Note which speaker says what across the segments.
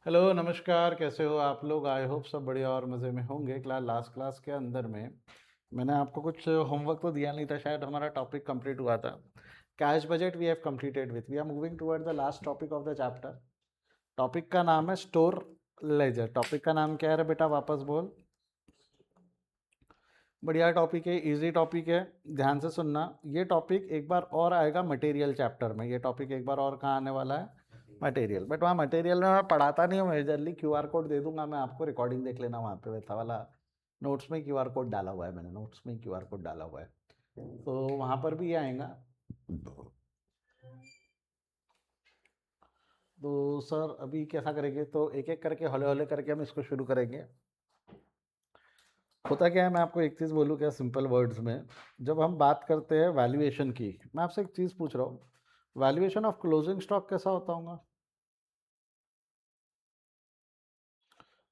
Speaker 1: Hello नमस्कार, कैसे हो आप लोग? आई होप सब बढ़िया और मज़े में होंगे। लास्ट क्लास के अंदर में मैंने आपको कुछ होमवर्क तो दिया नहीं था, शायद हमारा टॉपिक कंप्लीट हुआ था। Cash budget we have completed with, we are moving toward the last topic of the chapter. Topic का नाम है स्टोर लेजर। टॉपिक का नाम क्या है रे बेटा, वापस बोल। बढ़िया टॉपिक है, इजी टॉपिक है, ध्यान से सुनना। ये टॉपिक एक बार और आएगा मटेरियल चैप्टर में। ये टॉपिक एक बार और कहाँ आने वाला है? मटेरियल। बट वहाँ मटेरियल में मैं पढ़ाता नहीं हूँ मेजरली। क्यूआर कोड दे दूंगा मैं आपको, रिकॉर्डिंग देख लेना वहाँ पे, वैसा वाला नोट्स में क्यूआर कोड डाला हुआ है मैंने, नोट्स में क्यूआर कोड डाला हुआ है, तो वहाँ पर भी ये आएगा। तो सर अभी कैसा करेंगे, तो एक एक करके हौले हौले करके हम इसको शुरू करेंगे। होता क्या है, मैं आपको एक चीज़ बोलूँ क्या, सिंपल वर्ड्स में। जब हम बात करते हैं वैल्यूएशन की, मैं आपसे एक चीज़ पूछ रहा हूँ, वैल्यूएशन ऑफ क्लोजिंग स्टॉक कैसा होता होगा?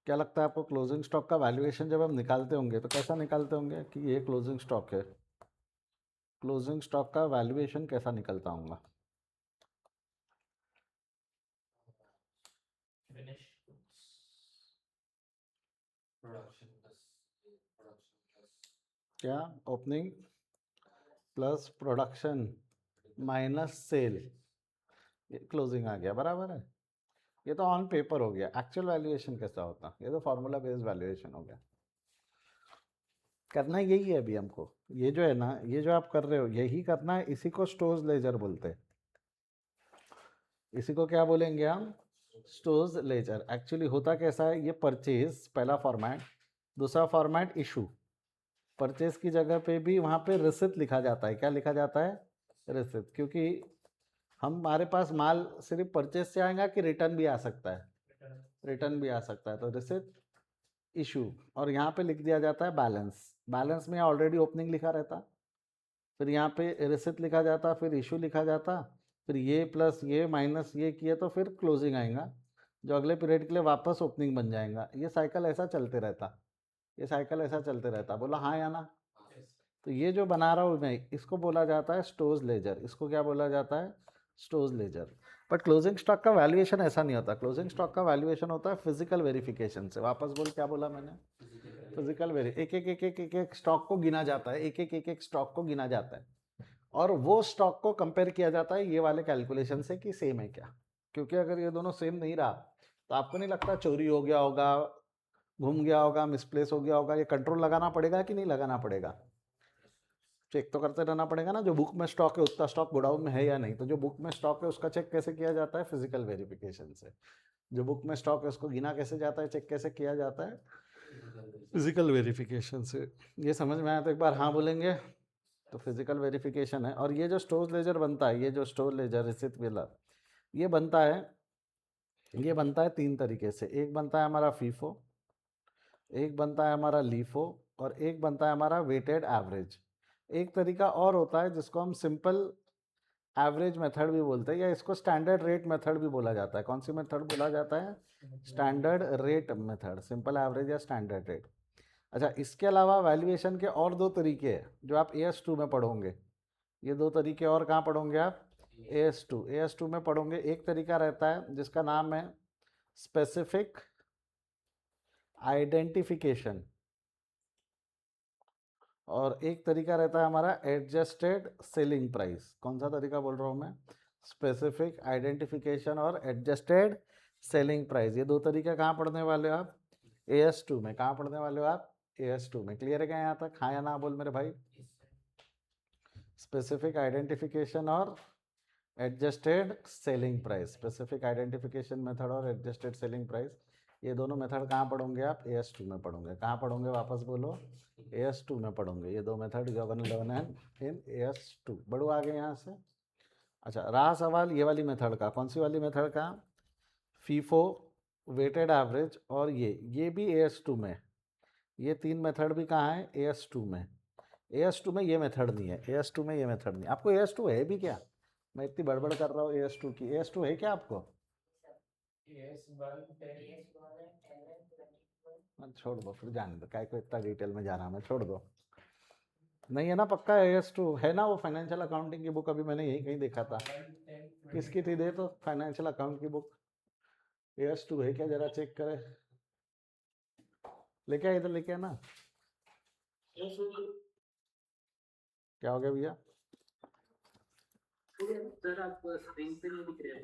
Speaker 1: क्या लगता है आपको, क्लोजिंग स्टॉक का वैल्यूएशन जब हम निकालते होंगे तो कैसा निकालते होंगे कि ये क्लोजिंग स्टॉक है? क्लोजिंग स्टॉक का वैल्यूएशन कैसा निकलता होगा? क्या? Opening plus production minus cell, ये क्लोजिंग आ गया, बराबर है। ये तो ऑन पेपर हो गया। एक्चुअल वैल्यूएशन कैसा होता? ये तो फॉर्मूला बेस्ड वैल्यूएशन हो गया। करना यही है अभी हमको। ये जो है ना, ये जो आप कर रहे हो यही करना है, इसी को स्टोर्स लेजर बोलते हैं। इसी को क्या बोलेंगे हम? Stores ledger. एक्चुअली होता कैसा है, ये परचेज पहला फॉर्मेट, दूसरा फॉर्मेट इशू। परचेज की जगह पे भी वहाँ पे रिसिप्ट लिखा जाता है। क्या लिखा जाता है? रिसिप्ट। क्योंकि हमारे पास माल सिर्फ परचेज से आएगा कि रिटर्न भी आ सकता है? रिटर्न भी आ सकता है, तो रिसिप्ट इशू। और यहाँ पे लिख दिया जाता है बैलेंस। बैलेंस में ऑलरेडी ओपनिंग लिखा रहता, फिर यहाँ पे रिसिप्ट लिखा जाता, फिर इशू लिखा जाता, फिर ये प्लस ये माइनस ये किए तो फिर क्लोजिंग आएगा, जो अगले पीरियड के लिए वापस ओपनिंग बन जाएगा। ये साइकिल ऐसा चलते रहता, ये साइकिल ऐसा चलते रहता। बोला हाँ या ना? तो ये जो बना रहा हूँ मैं, इसको बोला जाता है स्टोर्स लेजर। इसको क्या बोला जाता है? Stores ledger. But closing stock का वैल्यूएशन ऐसा नहीं होता। क्लोजिंग स्टॉक का वैल्यूएशन होता है फिजिकल वेरिफिकेशन से। वापस बोल, क्या बोला मैंने? फिजिकल वेरी, एक एक स्टॉक को गिना जाता है, एक एक स्टॉक को गिना जाता है, और वो स्टॉक को कंपेयर किया जाता है ये वाले कैलकुलेशन से कि सेम है क्या। क्योंकि अगर ये दोनों सेम नहीं रहा तो आपको नहीं लगता चोरी हो गया होगा, घूम गया होगा, मिसप्लेस हो गया होगा? ये कंट्रोल लगाना पड़ेगा कि नहीं लगाना पड़ेगा? चेक तो करते रहना पड़ेगा ना, जो बुक में स्टॉक है उतना स्टॉक गोडाउन में है या नहीं। तो जो बुक में स्टॉक है उसका चेक कैसे किया जाता है? फिजिकल वेरिफिकेशन से। जो बुक में स्टॉक है उसको गिना कैसे जाता है, चेक कैसे किया जाता है? फिजिकल वेरिफिकेशन से। ये समझ में आया तो एक बार हाँ बोलेंगे। तो फिजिकल वेरिफिकेशन है। और ये जो स्टोर लेजर बनता है, ये जो स्टोर लेजर रिसिप्ट वाला, ये बनता है, ये बनता है तीन तरीके से। एक बनता है हमारा फीफो, एक बनता है हमारा लीफो, और एक बनता है हमारा वेटेड एवरेज। एक तरीका और होता है जिसको हम सिंपल एवरेज मेथड भी बोलते हैं, या इसको स्टैंडर्ड रेट मेथड भी बोला जाता है। कौन सी मेथड बोला जाता है? Standard rate method, simple average या स्टैंडर्ड रेट। अच्छा, इसके अलावा वैल्यूएशन के और दो तरीके हैं जो आप AS2 में पढ़ोगे। ये दो तरीके और कहाँ पढ़ोगे आप? AS2 में पढ़ोगे। एक तरीका रहता है जिसका नाम है स्पेसिफिक आइडेंटिफिकेशन, और एक तरीका रहता है हमारा एडजस्टेड सेलिंग प्राइस। कौन सा तरीका बोल रहा हूँ मैं? स्पेसिफिक आइडेंटिफिकेशन और एडजस्टेड सेलिंग प्राइस। ये दो तरीके कहाँ पढ़ने वाले हो आप? AS2 में। कहाँ पढ़ने वाले हो आप? AS2 में। क्लियर है क्या यहाँ तक? हाँ या ना बोल मेरे भाई। स्पेसिफिक आइडेंटिफिकेशन और adjusted selling price, specific identification method और एडजस्टेड सेलिंग प्राइस, ये दोनों मेथड कहाँ पढ़ोगे आप? AS2 में पढ़ोगे। कहाँ पढ़ोगे वापस बोलो? AS2 में पढ़ोगे। ये दो method you gonna learn in AS2। बढ़ो आगे यहाँ से। अच्छा, रहा सवाल ये वाली मेथड का। कौन सी वाली मेथड का? फीफो, वेटेड एवरेज, और ये भी AS2 में। ये तीन मेथड भी कहाँ है? AS2 में। AS2 में ये मेथड नहीं है, AS2 में ये मेथड नहीं। आपको AS2 है भी क्या? मैं इतनी बड़बड़ कर रहा हूँ AS2 की। AS2 है क्या आपको? छोड़ दो फिर, जाने दो, काय को इतना डिटेल में जाना, मैं छोड़ दो। नहीं है ना पक्का? AS2 है ना? वो फाइनेंशियल अकाउंटिंग की बुक अभी मैंने यही कहीं देखा था। किसकी थी? दे तो फाइनेंशियल अकाउंट की बुक। AS2 है क्या, जरा चेक करे, लेके आ इधर, लेके आना। क्या हो गया भैया?
Speaker 2: सर आप स्क्रीन पे नहीं दिख रहे हैं।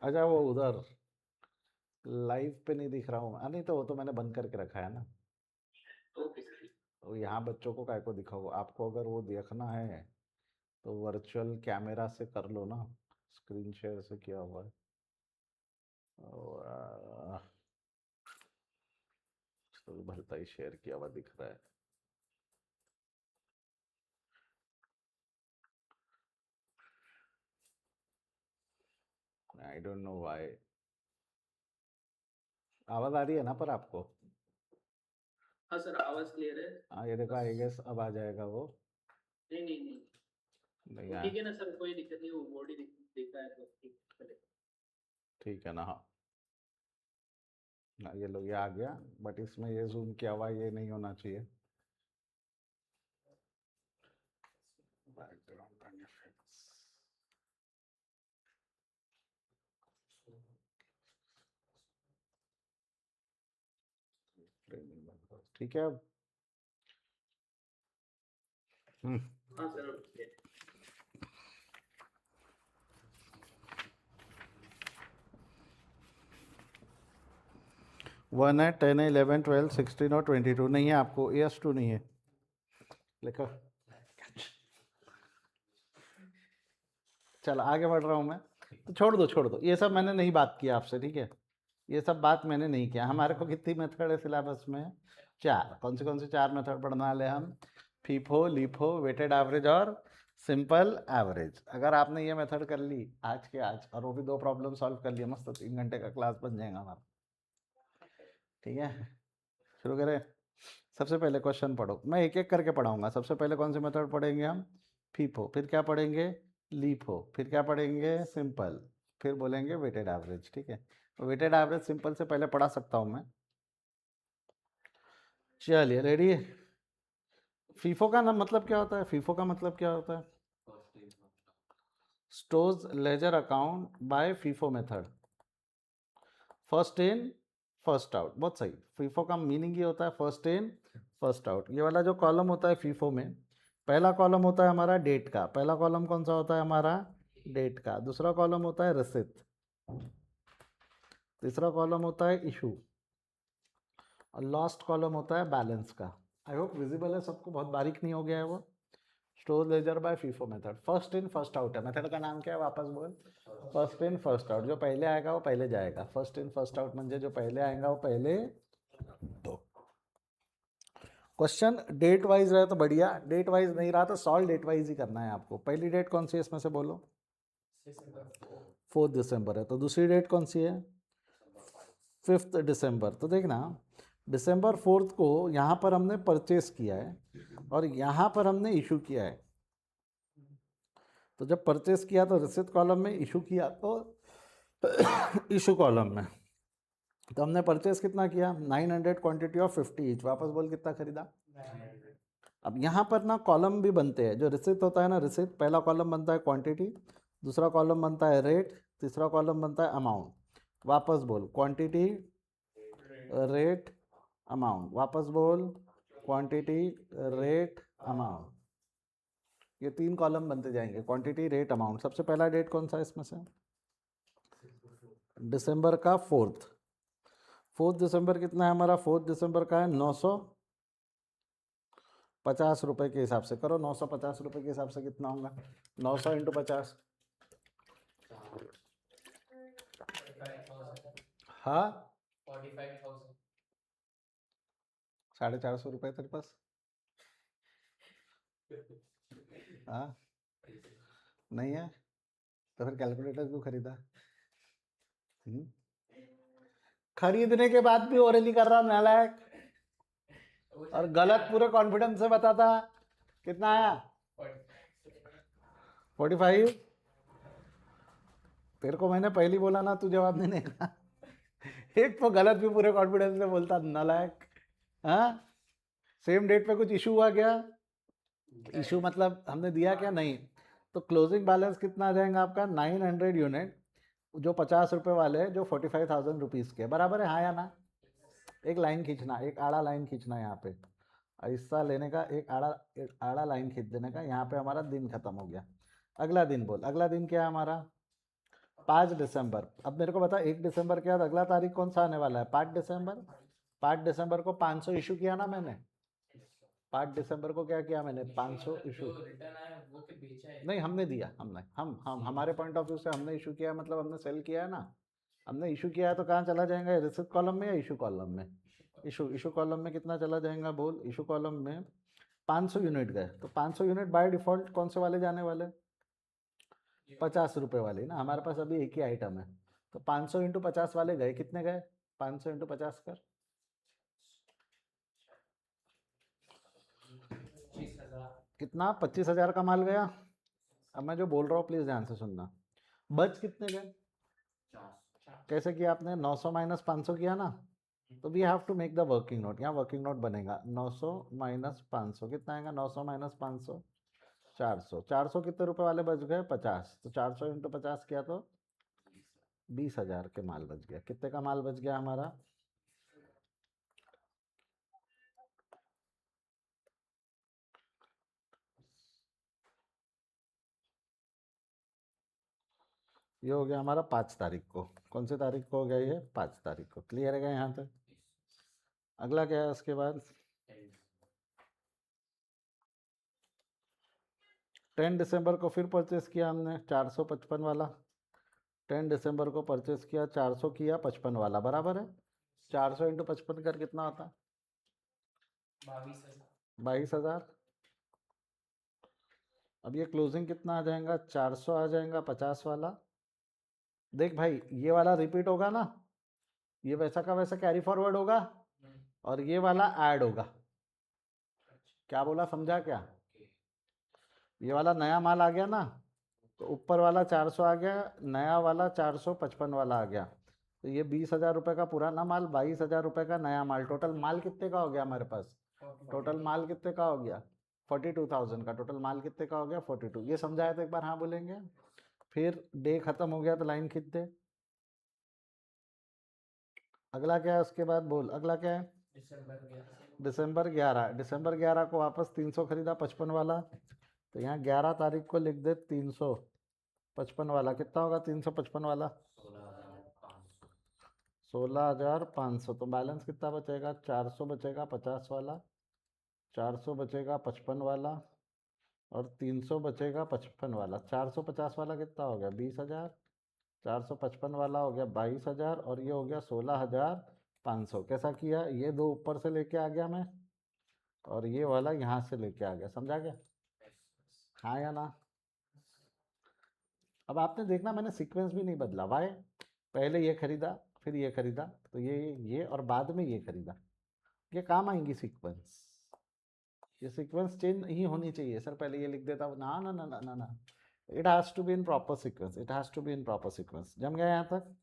Speaker 1: अच्छा वो उधर लाइव पे नहीं दिख रहा हूँ, नहीं तो वो तो मैंने बंद करके रखा है ना।
Speaker 2: Okay sir.
Speaker 1: तो यहाँ बच्चों को काय को दिखाओ, आपको अगर वो देखना है तो वर्चुअल कैमरा से कर लो ना, स्क्रीन शेयर से किया हुआ है। तो भलता ही शेयर किया हुआ दिख रहा है। I don't know why. आवाज आ रही है ना पर आपको?
Speaker 2: हाँ सर आवाज क्लियर है।
Speaker 1: हाँ ये देखो, आई गेस अब आ जाएगा वो।
Speaker 2: नहीं नहीं नहीं,
Speaker 1: नहीं
Speaker 2: वो
Speaker 1: आया?
Speaker 2: ठीक है ना सर, कोई दिक्कत नहीं, वो बॉडी दिखा है तो ठीक चलेगा।
Speaker 1: ठीक है ना, हाँ। ये लो, ये आ गया, बट इसमें ये जूम किया हुआ ये नहीं होना चाहिए। बैकग्राउंड एंड इफेक्ट्स, ठीक है अब।
Speaker 2: हाँ सर ओके।
Speaker 1: 1 है, 10 है, 11, 12, 16 और 22 नहीं है आपको, AS2 नहीं है, लिखो। चल आगे बढ़ रहा हूँ मैं, तो छोड़ दो छोड़ दो, ये सब मैंने नहीं बात किया आपसे, ठीक है, ये सब बात मैंने नहीं किया। हमारे को कितनी मेथड है सिलेबस में? 4। कौन से 4 मेथड पढ़ने वाले हम? फीफो, लीफो, वेटेड एवरेज और सिंपल एवरेज। अगर आपने ये मेथड कर ली आज के आज, और वो भी 2 प्रॉब्लम सॉल्व कर लिया, मस्त 3 घंटे का क्लास बन जाएगा हमारा, ठीक है। शुरू करें। सबसे पहले क्वेश्चन पढ़ो, मैं एक एक करके पढ़ाऊंगा। सबसे पहले कौन से मेथड पढ़ेंगे हम? फीफो, फिर क्या पढ़ेंगे? लीफो, फिर क्या पढ़ेंगे? सिंपल, फिर बोलेंगे वेटेड एवरेज, ठीक है। वेटेड एवरेज सिंपल से पहले पढ़ा सकता हूँ मैं। चलिए रेडी। फीफो का नाम मतलब क्या होता है? फीफो का मतलब क्या होता है? Stores ledger account by FIFO method, first in first out. बहुत सही, फीफो का मीनिंग ये होता है फर्स्ट इन फर्स्ट आउट। ये वाला जो कॉलम होता है फीफो में, पहला कॉलम होता है हमारा डेट का। पहला कॉलम कौन सा होता है हमारा? डेट का। दूसरा कॉलम होता है रिसिप्ट, तीसरा कॉलम होता है इशू, और लास्ट कॉलम होता है बैलेंस का। आई होप विजिबल है सबको, बहुत बारीक नहीं हो गया है वो। Store ledger by FIFO method, first in first out है। मेथड का नाम क्या है वापस बोल? First in first out. जो पहले आएगा वो पहले जाएगा। फर्स्ट इन फर्स्ट आउट म्हणजे जो पहले आएगा वो पहले दो। क्वेश्चन डेट वाइज रहे तो बढ़िया, डेट वाइज नहीं रहा तो सॉल्व डेट वाइज ही करना है आपको। पहली डेट कौन सी है इसमें से बोलो? 4 दिसंबर है, तो दूसरी डेट कौन सी है? 5 दिसंबर। तो देखना, दिसंबर 4 को यहाँ पर हमने परचेस किया है और यहाँ पर हमने इशू किया है। तो जब परचेस किया तो रिसिप्ट कॉलम में, इशू किया तो इशू कॉलम में। तो हमने परचेस कितना किया? 900 क्वांटिटी ऑफ 50 ईच। वापस बोल कितना खरीदा? 900। अब यहाँ पर ना कॉलम भी बनते हैं। जो रिसिप्ट होता है ना, रिसिप्ट पहला कॉलम बनता है क्वांटिटी, दूसरा कॉलम बनता है रेट, तीसरा कॉलम बनता है अमाउंट। वापस बोल, क्वांटिटी, रेट, अमाउंट। वापस बोल, क्वांटिटी, रेट, अमाउंट। ये 3 कॉलम बनते जाएंगे, क्वांटिटी, रेट, अमाउंट। सबसे पहला डेट कौन सा है इसमें से? दिसंबर का 4 दिसंबर कितना है हमारा? 4 दिसंबर का है 950 रुपये के हिसाब से। करो 950 रुपये के हिसाब से कितना होगा? 900 इंटू 50। हाँ 450 रुपये तेरे पास? हाँ नहीं है तो फिर कैलकुलेटर क्यों खरीदा? खरीदने के बाद भी ओरली कर रहा नालायक, और गलत पूरे कॉन्फिडेंस से बताता। कितना आया? 45। तेरे को मैंने पहली बोला ना, तू जवाब देने का। एक तो गलत भी पूरे कॉन्फिडेंस से बोलता नालायक। हाँ, सेम डेट पे कुछ इशू हुआ क्या? इशू मतलब हमने दिया क्या? नहीं। तो क्लोजिंग बैलेंस कितना आ जाएगा आपका? 900 यूनिट। जो 50 रुपये वाले हैं जो 45,000 रुपीज़ के, बराबर है हाँ या ना? एक लाइन खींचना, एक आड़ा लाइन खींचना यहाँ पे, हिस्सा लेने का, एक आड़ा लाइन खींच देने का, यहाँ पे हमारा दिन खत्म हो गया। अगला दिन बोल, अगला दिन क्या है हमारा? 5 दिसंबर। अब मेरे को बता 1 दिसंबर के बाद अगला तारीख कौन सा आने वाला है? 5 दिसंबर। 5 दिसंबर को 500 इशू किया ना मैंने? 5 दिसंबर को क्या किया मैंने? 500 इशू।
Speaker 2: जो रिटर्न आया वो फिर बेचा है?
Speaker 1: नहीं, हमने दिया, हमने हम हमारे पॉइंट ऑफ व्यू से हमने इशू किया, मतलब हमने सेल किया है ना। हमने इशू किया है तो कहाँ चला जाएगा? रिसिप्ट कॉलम में या इशू कॉलम में? इशू कॉलम में कितना चला जाएगा बोल? इशू कॉलम में 500 यूनिट गए, तो 500 यूनिट बाय डिफॉल्ट कौन से वाले जाने वाले? 50 रुपये वाले ना। हमारे पास अभी एक ही आइटम है, तो 500 इंटू 50 वाले गए, कितने गए? 500 इंटू 50 कर,
Speaker 2: 25,000।
Speaker 1: कितना? 25,000 का माल गया। अब मैं जो बोल रहा हूँ प्लीज़ ध्यान से सुनना। बच कितने गए? कैसे किया आपने? 900 माइनस 500 किया ना, तो we have to make the working note. यहाँ वर्किंग नोट बनेगा 900 माइनस 500, कितना आएगा? 900 माइनस 500 400। 400 कितने रुपए वाले बच गए? 50। तो 400 इंटू 50 किया तो 20,000 के माल बच गया। कितने का माल बच गया हमारा? ये हो गया हमारा 5 तारीख को। कौन सी तारीख को हो गया ये? 5 तारीख को। क्लियर है क्या यहाँ तक? अगला क्या है उसके बाद? 10 दिसंबर को फिर परचेस किया हमने 455 वाला। 10 दिसंबर को परचेस किया 400 किया 55 वाला, बराबर है? 400 इंटू 55 कर कितना होता?
Speaker 2: 22,000।
Speaker 1: 22,000। अब ये क्लोजिंग कितना आ जाएगा? 400 आ जाएगा 50 वाला। देख भाई, ये वाला रिपीट होगा ना, ये वैसा का वैसा कैरी फॉरवर्ड होगा, और ये वाला ऐड होगा। क्या बोला, समझा क्या? ये वाला नया माल आ गया ना, तो ऊपर वाला 400 आ गया, नया वाला 455 वाला आ गया। तो ये 20,000 रुपये का पुराना माल, 22,000 रुपये का नया माल। टोटल माल कितने का हो गया हमारे पास? टोटल माल कितने का हो गया? 42,000 का। टोटल माल कितने का हो गया? 42। ये समझाया तो एक बार हाँ बोलेंगे? फिर डे खत्म हो गया तो लाइन खींच दे। अगला क्या है उसके बाद बोल, अगला क्या है?
Speaker 2: दिसंबर 11।
Speaker 1: दिसंबर 11 को वापस 300 खरीदा 55 वाला, तो यहाँ 11 तारीख को लिख दे 355 वाला। कितना होगा 355 वाला? 16,500। तो बैलेंस कितना बचेगा? 400 बचेगा 50 वाला, 400 बचेगा 55 वाला, और 300 बचेगा 55 वाला। 450 वाला कितना हो गया? 20,000। 455 वाला हो गया 22,000, और ये हो गया 16,500। कैसा किया? ये दो ऊपर से लेके आ गया मैं, और ये वाला यहाँ से लेके आ गया। समझा गया हाँ या ना? अब आपने देखना मैंने सीक्वेंस भी नहीं बदला। वाई? पहले ये खरीदा, फिर ये खरीदा, तो ये और बाद में ये खरीदा। ये काम आएंगी सीक्वेंस। ये सीक्वेंस चेंज नहीं होनी चाहिए। सर पहले ये लिख देता, ना ना ना ना ना ना, it has to be in proper sequence, it has to be in proper sequence. जम गया यहाँ तक?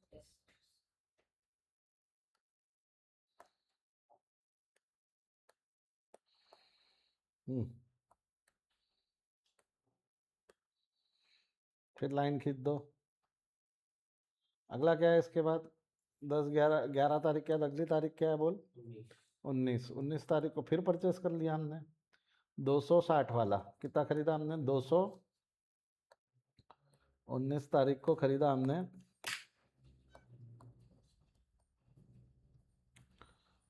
Speaker 1: हम्म। फिर लाइन खींच दो। अगला क्या है इसके बाद? 11 तारीख के बाद अगली तारीख क्या है बोल? 19 तारीख को फिर परचेस कर लिया हमने 260 वाला। कितना खरीदा हमने? 200। 19 तारीख को खरीदा हमने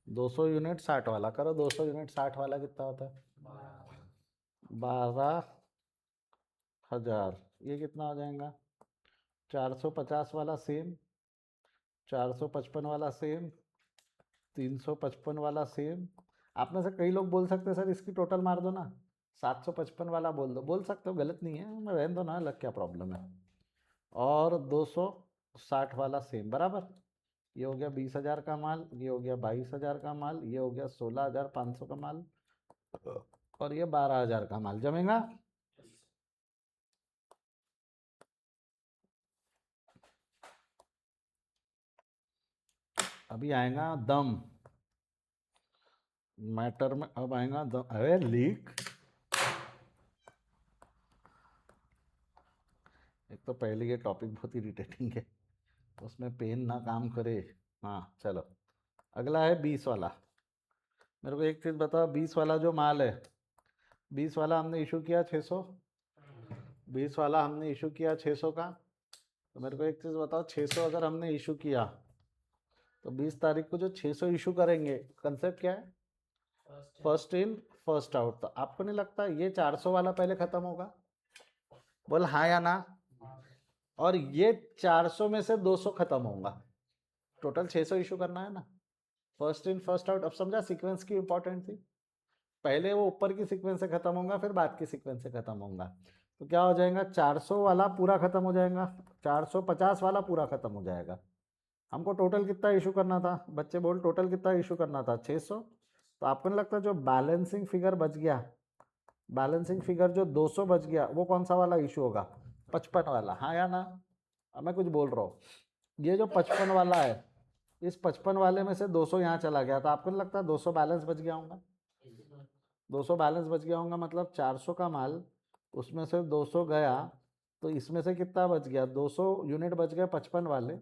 Speaker 1: 200 यूनिट 60 वाला। करो 200 यूनिट 60 वाला कितना होता है? 12,000। ये कितना हो जाएगा? 450 वाला सेम, 455 वाला सेम, 355 वाला सेम। आप में से कई लोग बोल सकते हैं सर इसकी टोटल मार दो ना, 755 वाला बोल दो। बोल सकते हो, गलत नहीं है, मैं रहने दो ना, अलग क्या प्रॉब्लम है। और 260 वाला सेम, बराबर। ये हो गया 20,000 का माल, ये हो गया 22,000 का माल, ये हो गया 16,500 का माल, और ये 12,000 का माल। जमेगा? अभी आएगा दम मैटर में। अब आएगा दम। अरे लीक, एक तो पहले ये टॉपिक बहुत इरिटेटिंग है, उसमें पेन ना काम करे। हाँ चलो, अगला है 20 वाला। मेरे को एक चीज़ बताओ, 20 वाला जो माल है, 20 वाला हमने इशू किया 600, 20 वाला हमने इशू किया 600 का। तो मेरे को एक चीज़ बताओ, 600 अगर हमने इशू किया तो 20 तारीख को जो 600 इशू करेंगे, कंसेप्ट क्या है? First in first out. तो आपको नहीं लगता ये 400 वाला पहले खत्म होगा? बोल हाँ या ना। और ये 400 में से 200 खत्म होगा, टोटल 600 इशू करना है ना। First in first out. अब समझा सीक्वेंस की इंपॉर्टेंट थी। पहले वो ऊपर की सीक्वेंस से खत्म होगा, फिर बाद की सीक्वेंस से खत्म होगा। तो क्या हो जाएगा, 400 वाला पूरा खत्म हो जाएगा, 450 वाला पूरा खत्म हो जाएगा। हमको टोटल कितना इशू करना था? बच्चे बोल टोटल कितना इशू करना था? 600। तो आपको नहीं लगता जो बैलेंसिंग फिगर बच गया, बैलेंसिंग फिगर जो 200 बच गया, वो कौन सा वाला इशू होगा? 55 वाला। हाँ या ना? अब मैं कुछ बोल रहा हूँ, ये जो 55 वाला है, इस 55 वाले में से 200 यहाँ चला गया, तो आपको नहीं लगता 200 बैलेंस बच गया होगा? 200 बैलेंस बच गया होगा, मतलब 400 का माल, उसमें से 200 गया, तो इसमें से कितना बच गया? 200 यूनिट बच गए 55 वाले,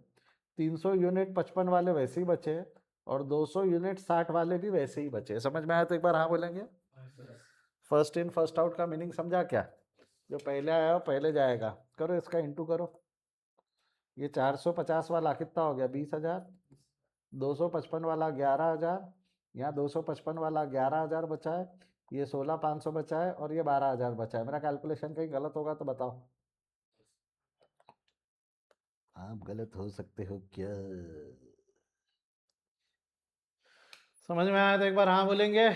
Speaker 1: 300 यूनिट 55 वाले वैसे ही बचे, और 200 यूनिट 60 वाले भी वैसे ही बचे। समझ में आया तो एक बार हाँ बोलेंगे? फर्स्ट इन फर्स्ट आउट का मीनिंग समझा क्या? जो पहले आया वो पहले जाएगा। करो इसका इंटू करो। ये 450 वाला कितना हो गया? 20,000। 255 वाला 11,000। यहाँ 255 वाला 11,000 बचा है, ये 16,500 बचा है, और ये 12,000 बचा है। मेरा कैलकुलेशन कहीं गलत होगा तो बताओ। आप गलत हो सकते हो क्या? समझ में आया तो एक बार हाँ बोलेंगे।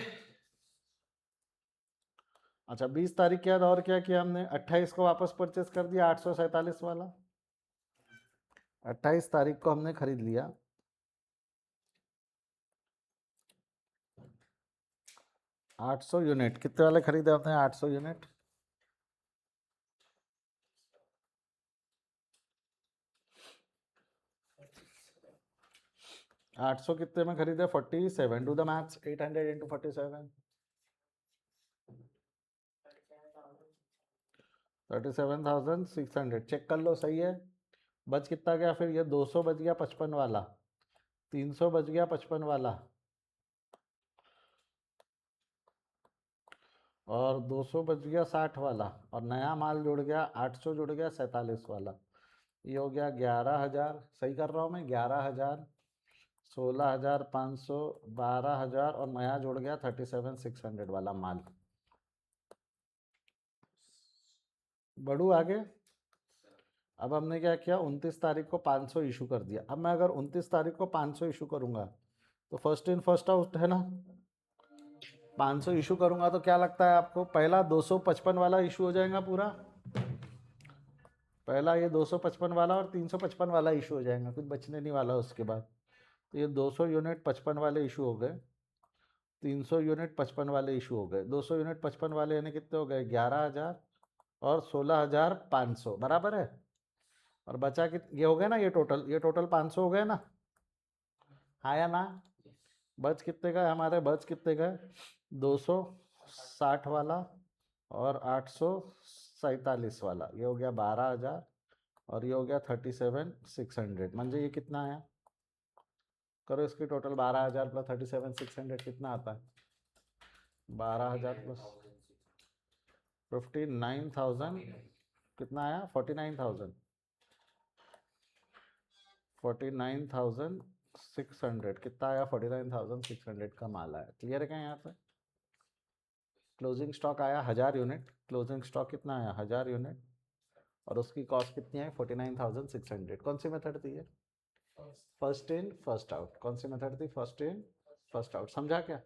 Speaker 1: अच्छा, 20 तारीख के बाद और क्या किया हमने? 28 को वापस परचेस कर दिया 847 वाला। 28 तारीख को हमने खरीद लिया 800 यूनिट। कितने वाले खरीदे हमने? 800 यूनिट। 800 कितने में खरीदे? 47। Do the maths, 800 into 47, 37,600। Check कर लो सही है। बच कितना गया फिर? ये 200 बच गया 55 वाला, 300 बच गया 55 वाला, और 200 बच गया 60 वाला, और नया माल जुड़ गया 800 जुड़ गया 47 वाला। ये हो गया 11,000। सही कर रहा हूँ मैं? 11,000, 16,500, 12,000, और नया जुड़ गया 37,600 वाला माल। बढ़ू आगे। अब हमने क्या किया, 29 तारीख को 500 इशू कर दिया। अब मैं अगर 29 तारीख को 500 इशू करूंगा तो फर्स्ट इन फर्स्ट आउट है ना। 500 इशू करूंगा तो क्या लगता है आपको? पहला 255 वाला इशू हो जाएगा पूरा, पहला ये 255 वाला और 355 वाला इशू हो जाएगा, कुछ बचने नहीं वाला उसके बाद। तो ये 200 यूनिट 55 वाले इशू हो गए, 300 यूनिट 55 वाले इशू हो गए। 200 यूनिट 55 वाले यानी कितने हो गए? 11,000 और 16,500, बराबर है। और बचा कि ये हो गया ना, ये टोटल 500 हो गए ना। हाँ या ना? बच कितने गए हमारे? बच कितने गए? 260 वाला और 847 वाला। ये हो गया 12,000, और ये हो गया 37,600। म्हणजे ये कितना आया? करो इसकी टोटल। 12,000 प्लस 37,600 कितना आता है? 12,000 प्लस 59,000 कितना आया? 49,000, 49,600 कितना आया? 49,600 का माल आया। क्लियर है क्या यहाँ पे? क्लोजिंग स्टॉक आया 1000 यूनिट। क्लोजिंग स्टॉक कितना आया? 1000 यूनिट, और उसकी कॉस्ट कितनी है? 49,600। कौन सी मेथड थी ये? First in first out. कौन सी मेथड थी? First in first out. समझा क्या?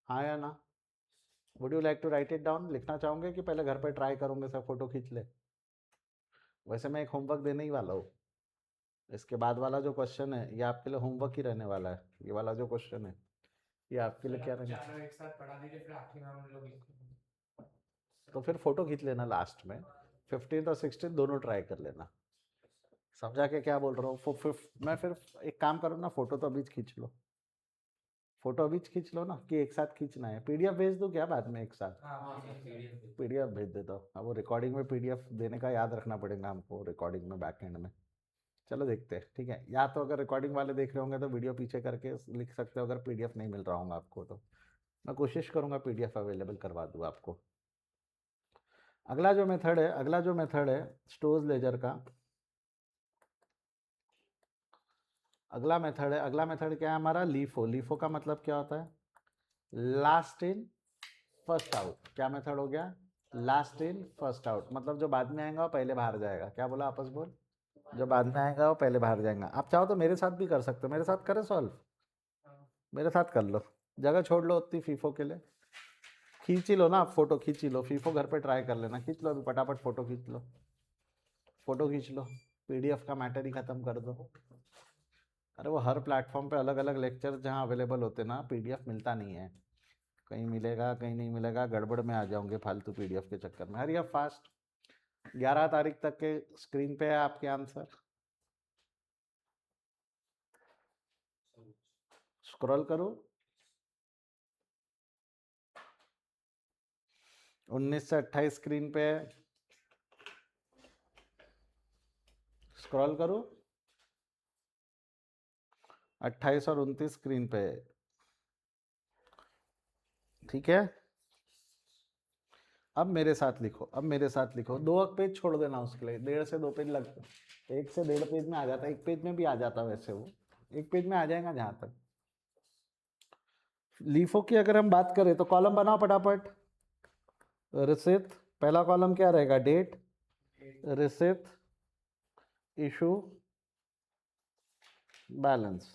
Speaker 1: हाँ या ना? Would you like to write it down? लिखना चाहोगे कि पहले घर पे ट्राई करोगे, सब फोटो खींच ले? वैसे मैं एक होमवर्क देने ही वाला हूँ। इसके बाद वाला जो क्वेश्चन है ये आपके लिए होमवर्क ही रहने वाला है। ये वाला जो क्वेश्चन है ये आपके लिए क्या रहने?
Speaker 3: चारों एक साथ पढ़ा दीजिए, फिर आखिरी में हम लोग
Speaker 1: तो फिर फोटो खींच लेना लास्ट में। 15 और 16 दोनों ट्राई कर लेना। समझा के क्या बोल रहा हूँ? मैं फिर एक काम करूँ ना, फोटो तो अभी खींच लो, फोटो अभी खींच लो ना, कि एक साथ खींचना है? पीडीएफ भेज दूँ क्या बाद में एक साथ? पीडीएफ भेज देता हूँ। अब वो रिकॉर्डिंग में पीडीएफ देने का याद रखना पड़ेगा हमको, रिकॉर्डिंग में बैक एंड में। चलो देखते हैं, ठीक है। या तो अगर रिकॉर्डिंग वाले देख रहे होंगे तो वीडियो पीछे करके लिख सकते हो, अगर पीडीएफ नहीं मिल रहा होगा आपको तो मैं कोशिश करूँगा पीडीएफ अवेलेबल करवा दूँ आपको। अगला जो मेथड है स्टोर्स लेजर का, अगला मेथड क्या है हमारा? लीफो। लीफो का मतलब क्या होता है? Last in first out. क्या मेथड हो गया? Last in first out. मतलब जो बाद में आएगा वो पहले बाहर जाएगा। क्या बोला आपस बोल? जो बाद में आएगा वो पहले बाहर जाएगा। आप चाहो तो मेरे साथ भी कर सकते हो, मेरे साथ करें सॉल्व? मेरे साथ कर लो, जगह छोड़ लो उतनी फीफो के लिए। खींच ही लो ना आप, फोटो खींच ही लो। फीफो घर पे ट्राई कर लेना, खींच लो अभी फटाफट, फोटो खींच लो, फोटो खींच लो, पीडीएफ का मैटर ही खत्म कर दो। अरे वो हर प्लेटफॉर्म पे अलग अलग लेक्चर जहाँ अवेलेबल होते ना, पीडीएफ मिलता नहीं है। कहीं मिलेगा कहीं नहीं मिलेगा, गड़बड़ में आ जाओगे फालतू पीडीएफ के चक्कर में। हरी अब फास्ट। 11 तारीख तक के स्क्रीन पे है आपके आंसर, स्क्रॉल करो। 19 से 28 स्क्रीन पे है, स्क्रॉल करो। 28 और 29 स्क्रीन पे है, ठीक है। अब मेरे साथ लिखो, अब मेरे साथ लिखो। 2 पेज छोड़ देना उसके लिए, 1.5 से 2 पेज लगते, 1 से 1.5 पेज में आ जाता है। 1 पेज में भी आ जाता वैसे, वो 1 पेज में आ जाएगा जहाँ तक। लीफो की अगर हम बात करें तो कॉलम बनाओ फटाफट। रिसिप्ट, पहला कॉलम क्या रहेगा? Date, receipt, issue, balance.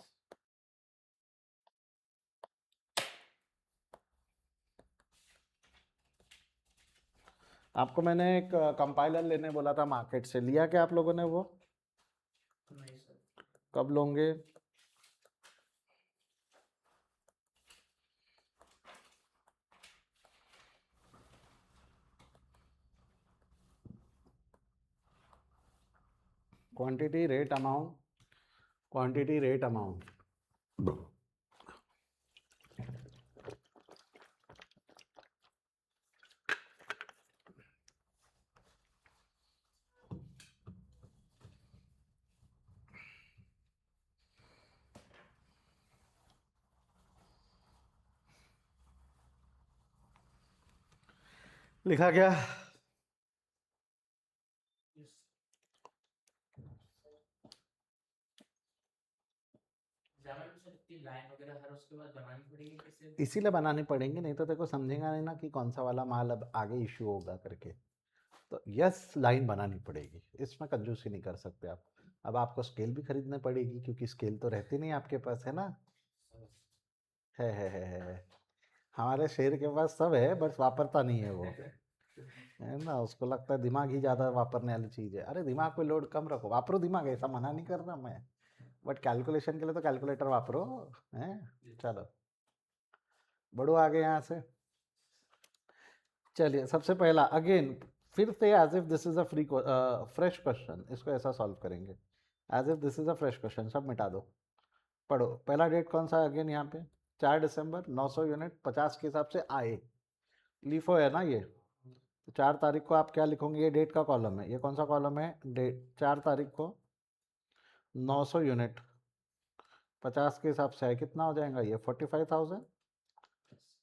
Speaker 1: आपको मैंने एक कंपाइलर लेने बोला था मार्केट से, लिया क्या आप लोगों ने वो?
Speaker 2: नहीं सर।
Speaker 1: कब लोगे? Quantity rate amount, quantity rate amount. लिखा क्या?
Speaker 2: लाइन वगैरह हर उसके बाद बनानी पड़ेगी कैसे?
Speaker 1: इसीलिए बनानी पड़ेंगी, नहीं तो देखो समझेगा नहीं ना कि कौन सा वाला माल अब आगे इशू होगा करके। तो यस, लाइन बनानी पड़ेगी, इसमें कंजूसी नहीं कर सकते आप। अब आपको स्केल भी खरीदनी पड़ेगी, क्योंकि स्केल तो रहती नहीं आपके पास, है ना? है। हमारे शेर के पास सब है, बस वापरता नहीं है वो, है ना? उसको लगता है दिमाग ही ज़्यादा वापरने वाली चीज़ है। अरे दिमाग पे लोड कम रखो, वापरो दिमाग, ऐसा मना नहीं कर रहा मैं, बट कैलकुलेशन के लिए तो कैलकुलेटर वापरो, हैं? चलो बढ़ो आगे यहाँ से। चलिए सबसे पहला अगेन फिर से, as if this is a fresh question, इसको ऐसा सॉल्व करेंगे। As if this is a fresh question, सब मिटा दो। पढ़ो, पहला डेट कौन सा है अगेन यहाँ पे? 4 दिसंबर, 900 यूनिट 50 के हिसाब से आए। लीफो है ना ये, तो 4 तारीख को आप क्या लिखोगे? ये डेट का कॉलम है, ये कौन सा कॉलम है? डेट। 4 तारीख को 900 यूनिट 50 के हिसाब से है, कितना हो जाएगा ये? 45,000।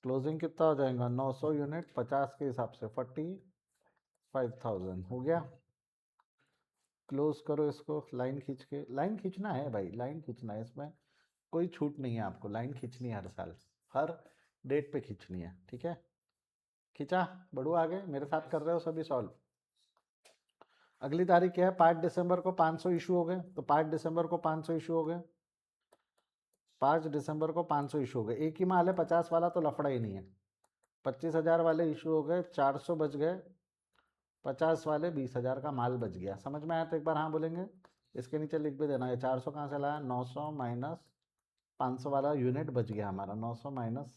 Speaker 1: क्लोजिंग कितना हो जाएगा? 900 यूनिट 50 के हिसाब से 45,000 हो गया। क्लोज करो इसको, लाइन खींच के। लाइन खींचना है भाई, लाइन खींचना है, इसमें कोई छूट नहीं है आपको। लाइन खींचनी है हर साल, हर डेट पे खींचनी है, ठीक है। खींचा, बढ़ो आगे, मेरे साथ कर रहे हो सभी सॉल्व। अगली तारीख क्या है? 5 दिसंबर को 500 इशू हो गए, तो 5 दिसंबर को 500 इशू हो गए, 5 दिसंबर को 500 इशू हो गए। एक ही माल है, 50 वाला तो लफड़ा ही नहीं है। 25,000 वाले इशू हो गए, 400 बच गए, 50 वाले 20,000 का माल बच गया। समझ में आया तो एक बार हाँ बोलेंगे। इसके नीचे लिख भी देना, ये 400 कहाँ से लाया? 900 माइनस 500 वाला यूनिट बच गया हमारा, 900 माइनस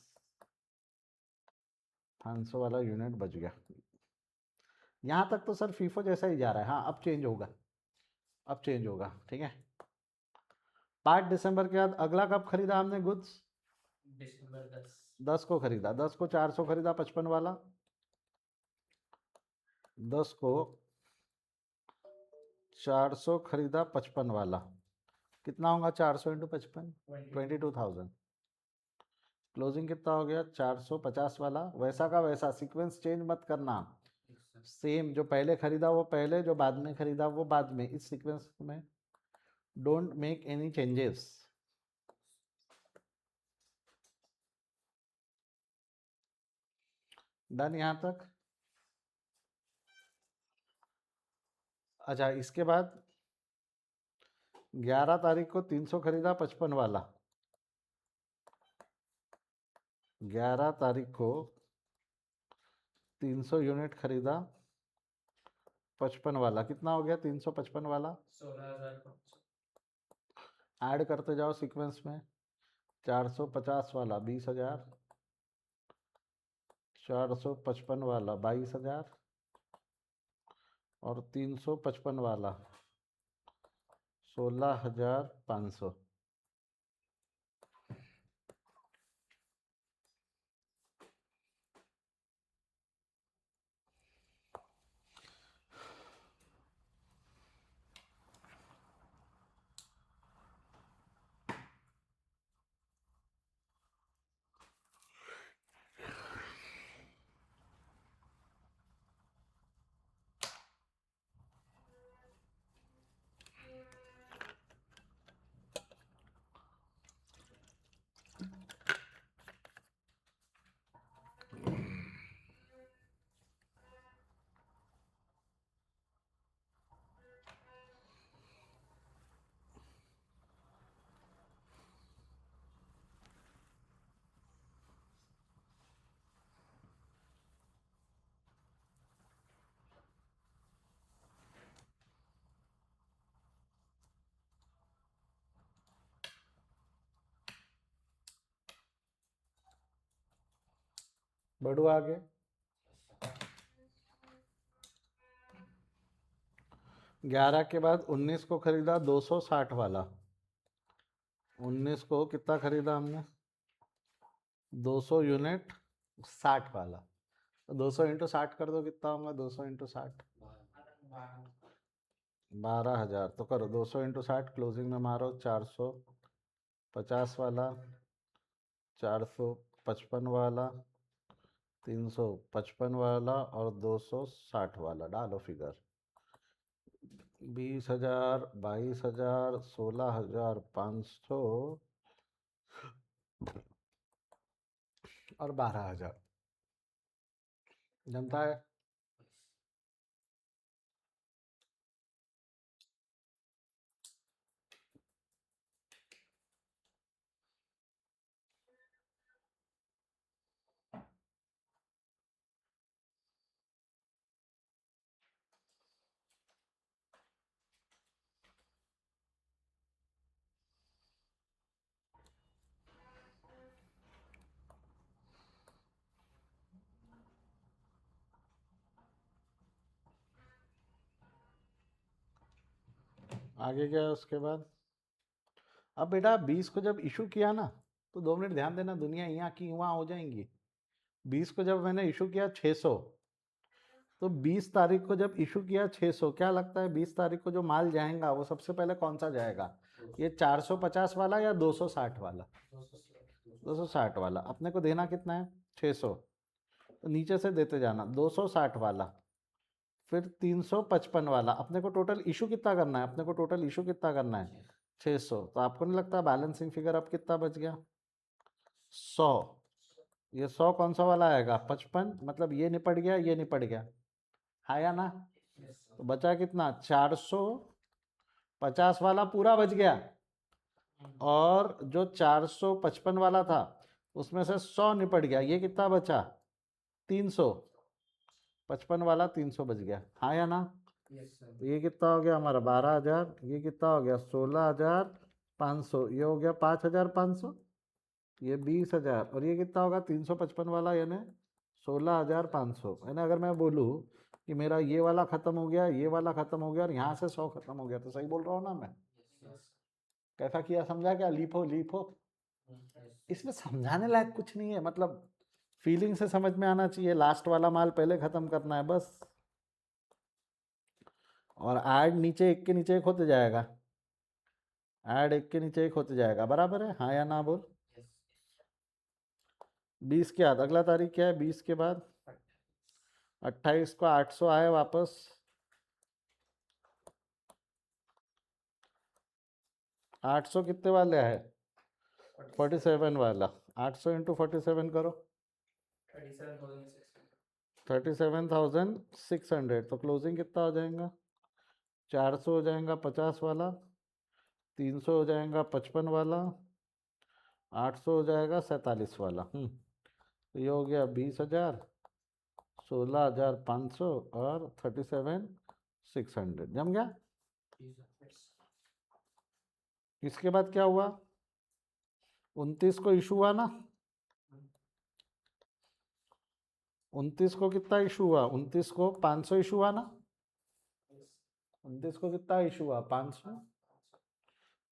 Speaker 1: 500 वाला यूनिट बच गया। यहाँ तक तो सर फीफो जैसा ही जा रहा है। हाँ अब चेंज होगा, अब चेंज होगा, ठीक है। 5 दिसंबर के बाद अगला कब खरीदा हमने गुड्स?
Speaker 2: दिसंबर 10।
Speaker 1: 10 को खरीदा, 10 को 400 खरीदा 55 वाला, 10 को 400 खरीदा 55 वाला, कितना होगा 400 इंटू 55? 22,000। क्लोजिंग कितना हो गया 450 वाला, वैसा का वैसा, सीक्वेंस चेंज मत करना, सेम जो पहले खरीदा वो पहले, जो बाद में खरीदा वो बाद में, इस सीक्वेंस में don't make any changes. Done यहाँ तक? अच्छा, इसके बाद 11 तारीख को 300 खरीदा 55 वाला, 11 तारीख को 300 यूनिट खरीदा 55 वाला, कितना हो गया 355 वाला?
Speaker 3: 16,500।
Speaker 1: ऐड करते जाओ सीक्वेंस में, 450 वाला 20,000, 455 वाला 22,000 और 355 वाला 16,500। बढ़ो आगे। 11 के बाद 19 को खरीदा 260 वाला, 19 को कितना खरीदा हमने 200 यूनिट 60 वाला, तो 200 इंटू 60 कर दो, कितना होगा 200 इंटू 60? 12,000। तो करो 200 इंटू 60, क्लोजिंग में मारो 450 वाला, 455 वाला, 355 वाला और 260 वाला, डालो फिगर। 20,000, 22,000, 16,500 और 12,000। जनता है? आगे क्या है उसके बाद? अब बेटा 20 को जब इशू किया ना, तो 2 मिनट ध्यान देना, दुनिया यहाँ की वहाँ हो जाएंगी। 20 को जब मैंने इशू किया 600, तो 20 तारीख को जब इशू किया 600, क्या लगता है 20 तारीख को जो माल जाएगा वो सबसे पहले कौन सा जाएगा? ये 450 वाला या 260 वाला? 260 वाला। अपने को देना कितना है 600, तो नीचे से देते जाना 260 वाला, फिर 355 वाला। अपने को टोटल इशू कितना करना है? अपने को टोटल इशू कितना करना है 600। तो आपको नहीं लगता बैलेंसिंग फिगर अब कितना बच गया 100? ये 100 कौन सा वाला आएगा 55, मतलब ये निपट गया, ये निपट गया, आया ना? तो बचा कितना 450 वाला पूरा बच गया, और जो 455 वाला था उसमें से 100 निपट गया, ये कितना बचा 300। 55 वाला 300 बच गया, हाँ या ना? तो ये कितना हो गया हमारा 12,000, ये कितना हो गया 16,500, ये हो गया 5,500, ये 20,000, और ये कितना होगा 355 वाला यानी 16,500, है ना? अगर मैं बोलूँ कि मेरा ये वाला ख़त्म हो गया, ये वाला ख़त्म हो गया और यहाँ से 100 ख़त्म हो गया, तो सही बोल रहा हूँ ना मैं? कैसा किया, समझा क्या? LIFO LIFO. इसमें समझाने लायक कुछ नहीं है, मतलब फीलिंग से समझ में आना चाहिए, लास्ट वाला माल पहले ख़त्म करना है बस। और ऐड नीचे एक के नीचे एक होते जाएगा, ऐड एक के नीचे एक होते जाएगा, बराबर है, हाँ या ना बोल। 20 के बाद अगला तारीख क्या है, 20 के बाद 28 को 800 आए वापस, 800 कितने वाले आए, 47 वाला, 800 इंटू 47 करो, 37,600, तो क्लोजिंग कितना हो जाएगा, 400 हो जाएगा 50 वाला, 300 हो जाएगा 55 वाला, 800 हो जाएगा 47 वाला। तो ये हो गया 20,000, 16,500 और 37,600, जम गया। इसके बाद क्या हुआ, 29 को इशू हुआ ना, 29 को कितना इशू हुआ, 29 को 500 इशू हुआ ना, 29 को कितना इशू हुआ, 500।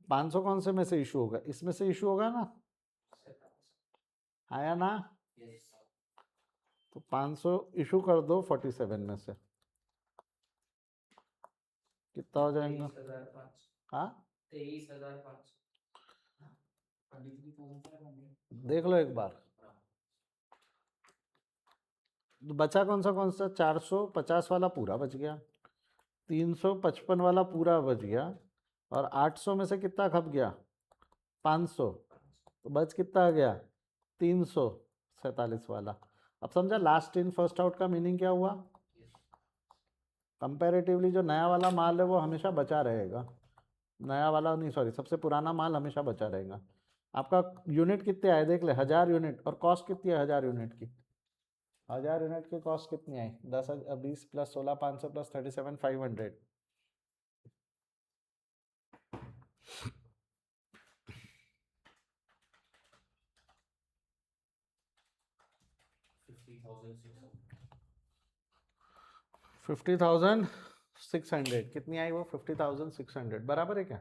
Speaker 1: 500 कौन से में से इशू होगा, इसमें से इशू होगा ना, आया ना, तो 500 इशू कर दो 47 में से, कितना हो जाएगा, हाँ
Speaker 2: 23,500
Speaker 1: देख लो एक बार, तो बचा कौन सा 450 वाला पूरा बच गया, 355 वाला पूरा बच गया, और 800 में से कितना खप गया, 500, तो बच कितना आ गया, 347 वाला। अब समझा लास्ट इन फर्स्ट आउट का मीनिंग क्या हुआ, कंपैरेटिवली जो नया वाला माल है वो हमेशा बचा रहेगा, नया वाला नहीं सॉरी, सबसे पुराना माल हमेशा बचा रहेगा। आपका यूनिट कितने आए देख ले, 1000 यूनिट, और कॉस्ट कितनी है 1000 यूनिट की, 1000 यूनिट की कॉस्ट कितनी आई, 20 प्लस 16,500 प्लस 37,500, $50,600, कितनी आई वो 50,600, बराबर है क्या।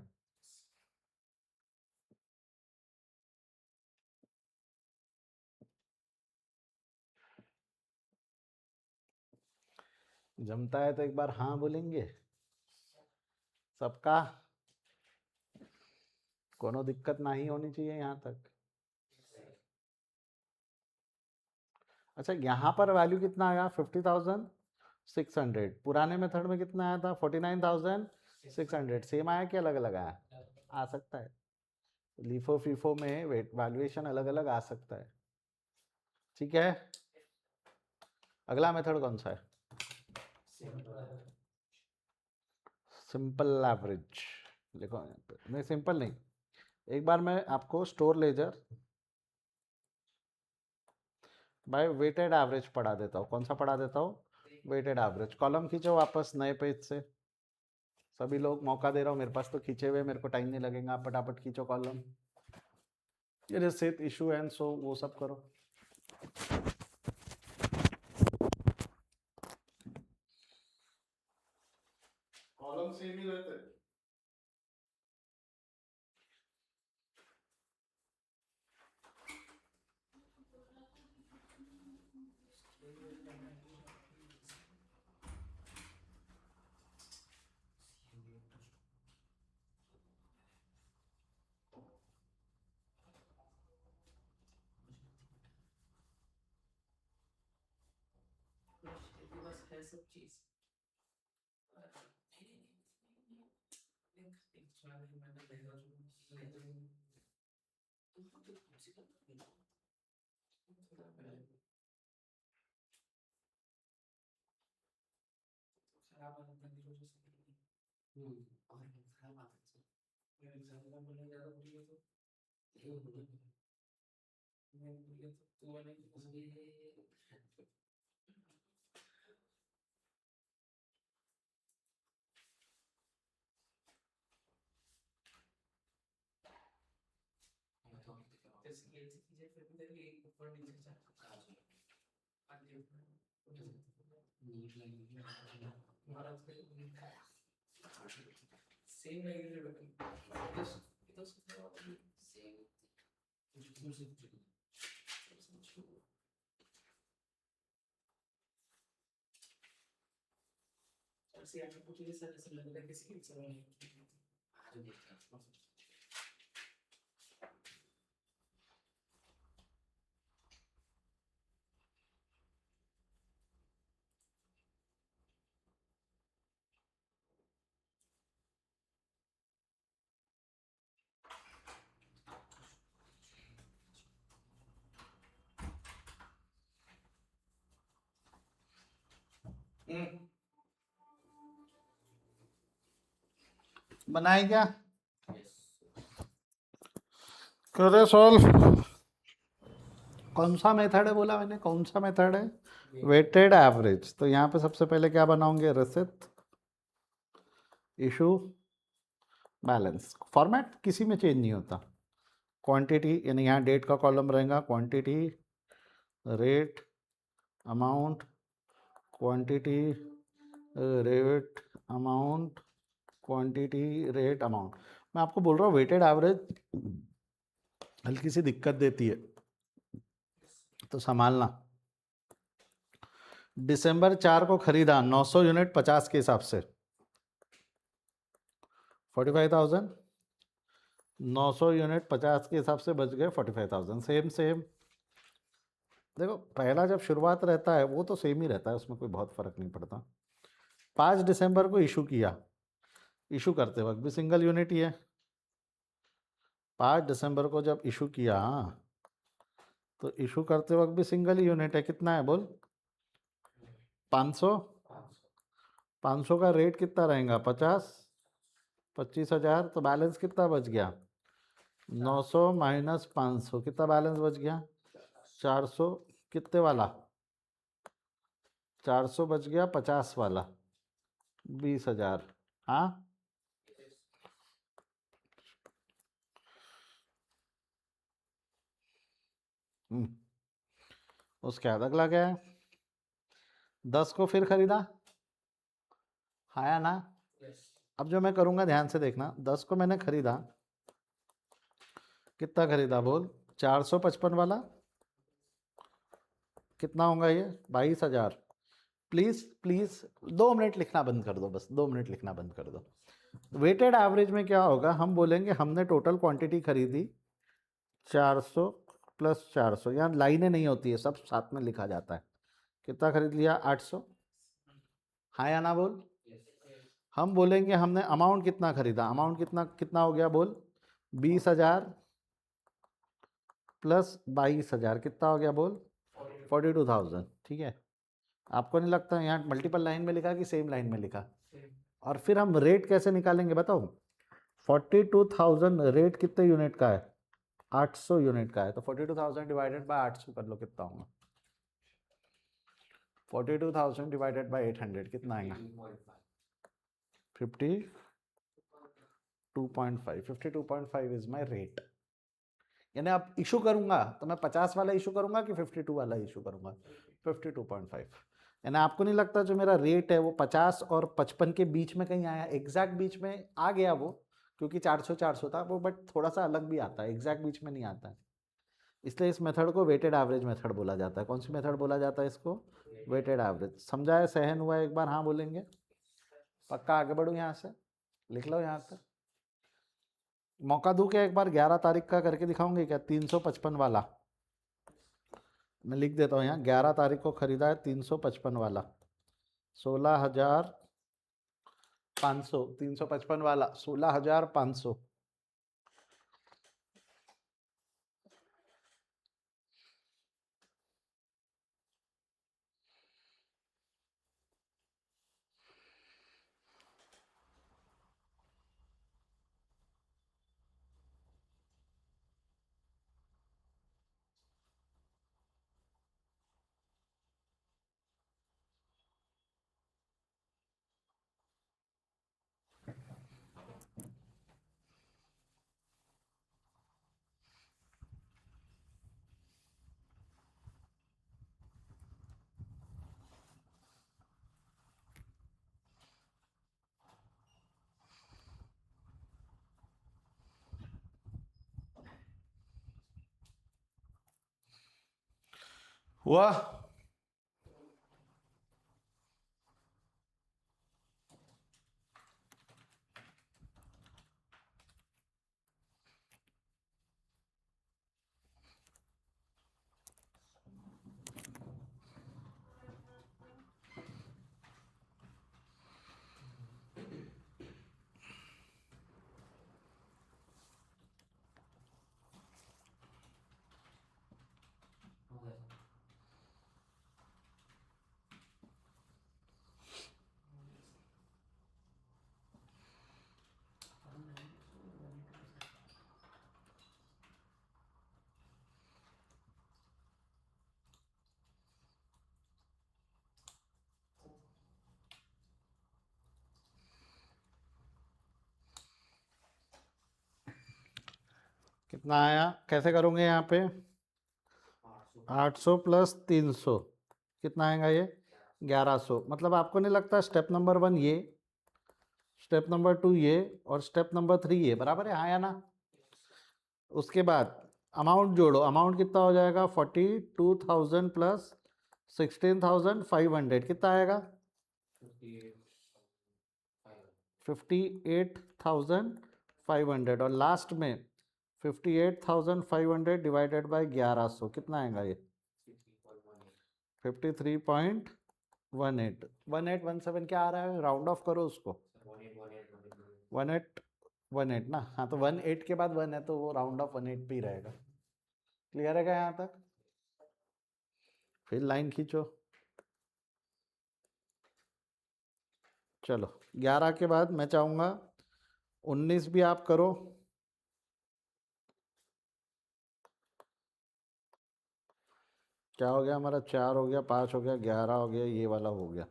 Speaker 1: जमता है तो एक बार हाँ बोलेंगे सबका, कोनो दिक्कत नहीं होनी चाहिए यहाँ तक। अच्छा यहाँ पर वैल्यू कितना आया 50,600, पुराने मेथड में कितना आया था 49,600, सेम आया कि अलग अलग आया, आ सकता है, लीफो फीफो में वेट वैल्यूएशन अलग अलग आ सकता है, ठीक है। अगला मेथड कौन सा है, सिंपल एवरेज, लिखो यहाँ पे, नहीं सिंपल नहीं, एक बार मैं आपको store ledger by weighted average पढ़ा देता हूँ, कौन सा पढ़ा देता हूँ, वेटेड एवरेज। कॉलम खींचो वापस नए पेज से, सभी लोग मौका दे रहा हूँ, मेरे पास तो खींचे हुए, मेरे को टाइम नहीं लगेगा, आप फटाफट खींचो कॉलम, ये रिसीट इशू एंड सो वो सब करो। कॉलम सेम ही रहते हैं।
Speaker 2: बस है सब चीज से आके पूछिए सर ऐसा लग रहा है किसी सर ने आज देखा
Speaker 1: बनाए क्या? करे सॉल्व। कौन सा मेथड है बोला मैंने? कौन सा मेथड है? Weighted average. तो यहाँ पे सबसे पहले क्या बनाओगे? रसीद, इशू, बैलेंस। फॉर्मेट किसी में चेंज नहीं होता। क्वांटिटी यानी यहाँ डेट का कॉलम रहेगा, quantity, rate, amount, quantity, rate, amount, quantity, rate, amount. मैं आपको बोल रहा हूँ वेटेड एवरेज हल्की सी दिक्कत देती है, तो संभालना। दिसंबर 4 को खरीदा 900 यूनिट 50 के हिसाब से, 45,000। 900 यूनिट 50 के हिसाब से बच गए 45,000। Same same. देखो पहला जब शुरुआत रहता है वो तो सेम ही रहता है, उसमें कोई बहुत फर्क नहीं पड़ता। 5 दिसंबर को इशू किया, इशू करते वक्त भी सिंगल यूनिट ही है। 5 दिसंबर को जब इशू किया तो इशू करते वक्त भी सिंगल ही यूनिट है। कितना है बोल? 500। 500 का रेट कितना रहेगा? 50। 25,000। तो बैलेंस कितना बच गया? 900 माइनस 500, कितना बैलेंस बच गया? 400। कितने वाला? 400 बच गया 50 वाला, 20,000। हाँ, उसके बाद अगला क्या है? 10 को फिर खरीदा, आया ना? अब जो मैं करूंगा ध्यान से देखना। 10 को मैंने खरीदा, कितना खरीदा बोल? 455 वाला। कितना होगा ये? 22,000। प्लीज प्लीज 2 मिनट लिखना बंद कर दो, बस 2 मिनट लिखना बंद कर दो। वेटेड एवरेज में क्या होगा? हम बोलेंगे हमने टोटल क्वांटिटी खरीदी 400 प्लस 400। यहाँ लाइनें नहीं होती है, सब साथ में लिखा जाता है। कितना खरीद लिया? 800। हाँ या ना बोल? हम बोलेंगे हमने अमाउंट कितना खरीदा। अमाउंट कितना कितना हो गया बोल? 20,000 प्लस 22,000, कितना हो गया बोल? 42,000। ठीक है। आपको नहीं लगता यहाँ मल्टीपल लाइन में लिखा कि सेम लाइन में लिखा? और फिर हम रेट कैसे निकालेंगे बताओ? 42,000 रेट कितने यूनिट का है? 800 यूनिट का है। तो 42,000 डिवाइडेड बाय 800 कर लो, कितना होगा? 42,000 डिवाइडेड बाय 800 कितना आएगा? 52.5। 52.5 इज माई रेट। यानी अब इशू करूंगा तो मैं 50 वाला इशू करूंगा कि 52 वाला इशू करूंगा? 52.5। यानी आपको नहीं लगता जो मेरा रेट है वो 50 और 55 के बीच में कहीं आया? एग्जैक्ट बीच में आ गया वो, क्योंकि 400 400 था वो, बट थोड़ा सा अलग भी आता है, एग्जैक्ट बीच में नहीं आता है। इसलिए इस मेथड को वेटेड एवरेज मेथड बोला जाता है। कौन सी मेथड बोला जाता है इसको? Weighted average. समझा है? सहन हुआ? एक बार हाँ बोलेंगे? पक्का आगे बढ़ूँ यहाँ से? लिख लो यहाँ तक। मौका दूं क्या एक बार? 11 तारीख का करके दिखाऊंगे क्या? 355 वाला मैं लिख देता हूँ यहाँ। 11 तारीख को खरीदा है 355 वाला, 16,500। 355 वाला 16,500। हुआ? कितना आया, कैसे करोगे यहाँ पे, 800 प्लस 300 कितना आएगा ये, 1100। मतलब आपको नहीं लगता स्टेप नंबर 1 ये, स्टेप नंबर 2 ये और स्टेप नंबर 3 ये बराबर है, हाँ या ना। उसके बाद अमाउंट जोड़ो, अमाउंट कितना हो जाएगा, 42,000 प्लस 16,500 कितना आएगा, 58,500 और लास्ट में 58,500 डिवाइडेड बाय 1100 कितना आएगा ये, 53.18। 1817 क्या आ रहा है, राउंड ऑफ करो उसको, 1818 ना, हाँ तो 18 के बाद 1 है तो वो राउंड ऑफ 18 पे ही रहेगा। क्लियर है क्या यहाँ तक, फिर लाइन खींचो। चलो 11 के बाद मैं चाहूँगा 19 भी आप करो, क्या हो गया हमारा, 4 हो गया, 5 हो गया, 11 हो गया, ये वाला हो गया,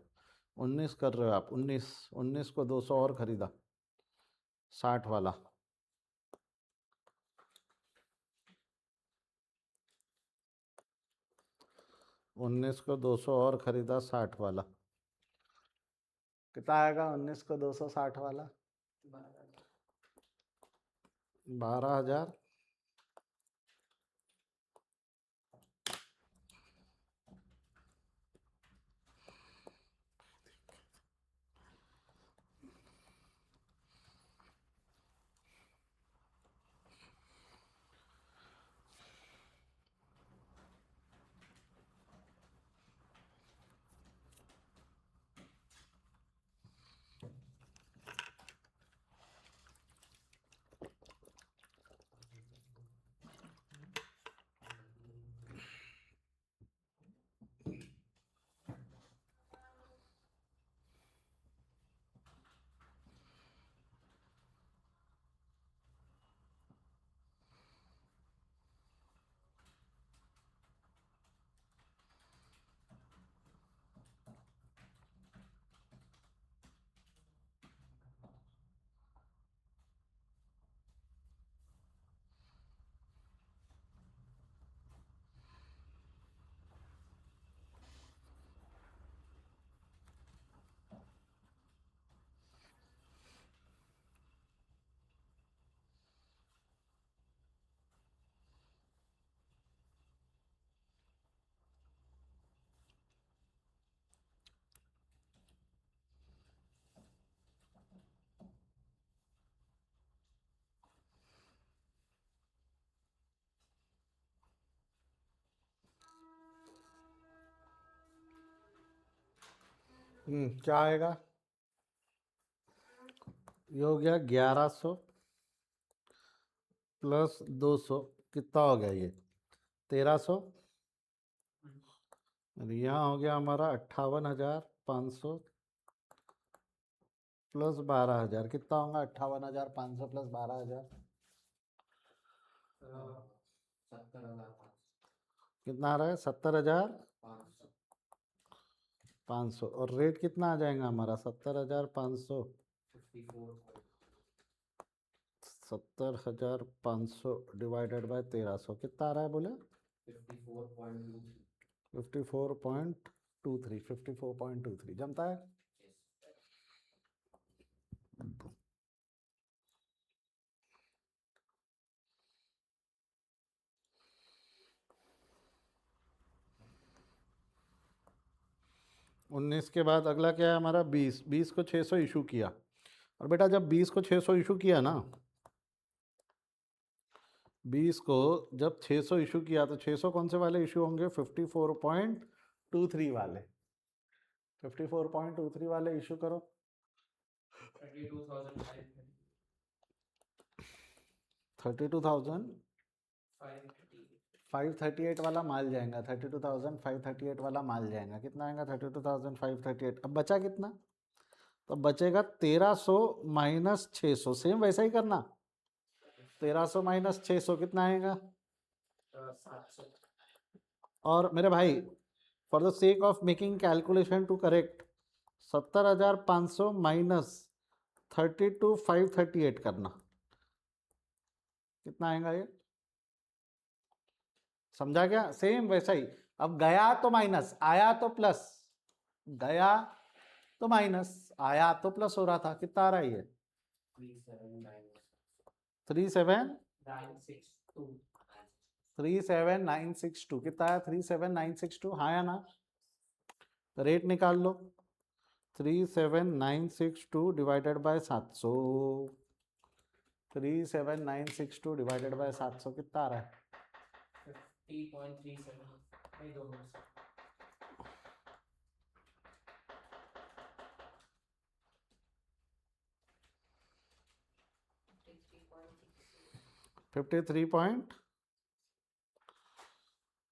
Speaker 1: 19 कर रहे हो आप, 19 को 200 और खरीदा, 60 वाला, उन्नीस को 200 और खरीदा 60 वाला, कितना आएगा 19 को 200 60 वाला, 12,000। क्या आएगा, ये हो गया 1100 प्लस 200 कितना हो गया ये, 1300 और यहाँ हो गया हमारा 58,500 प्लस 12,000 कितना होगा, 58,500 प्लस 12,000 कितना आ रहा है, 70,500 और रेट कितना आ जाएगा हमारा, 70,500, 70,500 डिवाइडेड बाय 1300 कितना आ रहा है बोले, 54.23 जमता है। उन्नीस के बाद अगला क्या है हमारा, 20 को 600 इशू किया, और बेटा जब 20 को 600 इशू किया ना, 20 को जब 600 इशू किया तो 600 कौन से वाले इशू होंगे, 54.23 वाले, 54.23 वाले इशू करो, 32,538 वाला माल जाएगा, 32,538 वाला माल जाएगा, कितना आएगा 32,538। अब बचा कितना, तो बचेगा 1300 माइनस 600, सेम वैसा ही करना, 1300 माइनस 600 कितना आएगा,
Speaker 2: 700।
Speaker 1: और मेरे भाई for the sake of making calculation to correct, 70,500 minus 32,538 करना, कितना आएगा ये, समझा क्या? सेम वैसा ही। अब गया तो माइनस, आया तो प्लस, गया तो माइनस, आया तो प्लस हो रहा था। कितना आ रहा है ये?
Speaker 2: 37962
Speaker 1: 37962 कितना आया? 37962, हाँ या ना? रेट निकाल लो। 37962 डिवाइडेड बाय 700, 37962 डिवाइडेड बाय 700 कितना आ रहा है?
Speaker 2: 50.37 नहीं 2 मिनट
Speaker 1: 53 पॉइंट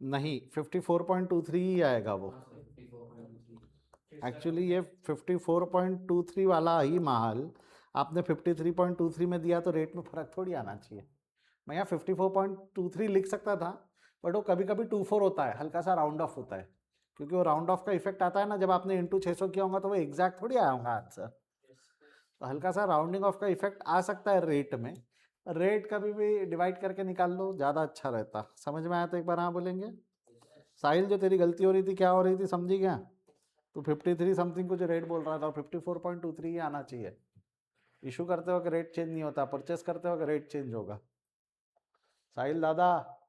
Speaker 1: नहीं, 54.23 ही आएगा वो।
Speaker 2: 54.23
Speaker 1: एक्चुअली ये 54.23 वाला ही माल आपने 53.23 में दिया, तो रेट में फर्क थोड़ी आना चाहिए। मैं यहाँ 54.23 लिख सकता था, बट वो कभी कभी 24 होता है, हल्का सा राउंड ऑफ होता है, क्योंकि वो राउंड ऑफ का इफेक्ट आता है ना, जब आपने इंटू 600 किया होगा तो वो एग्जैक्ट थोड़ी आया होगा आंसर। तो हल्का सा राउंडिंग ऑफ का इफेक्ट आ सकता है रेट में। रेट कभी भी डिवाइड करके निकाल लो, ज़्यादा अच्छा रहता। समझ में आया तो एक बार हाँ बोलेंगे। साहिल, जो तेरी गलती हो रही थी क्या हो रही थी, समझी क्या? तो 53 समथिंग कुछ रेट बोल रहा था, 54.23 ही आना चाहिए। इशू करते वक्त रेट चेंज नहीं होता, परचेस करते वक्त रेट चेंज होगा। साहिल दादा,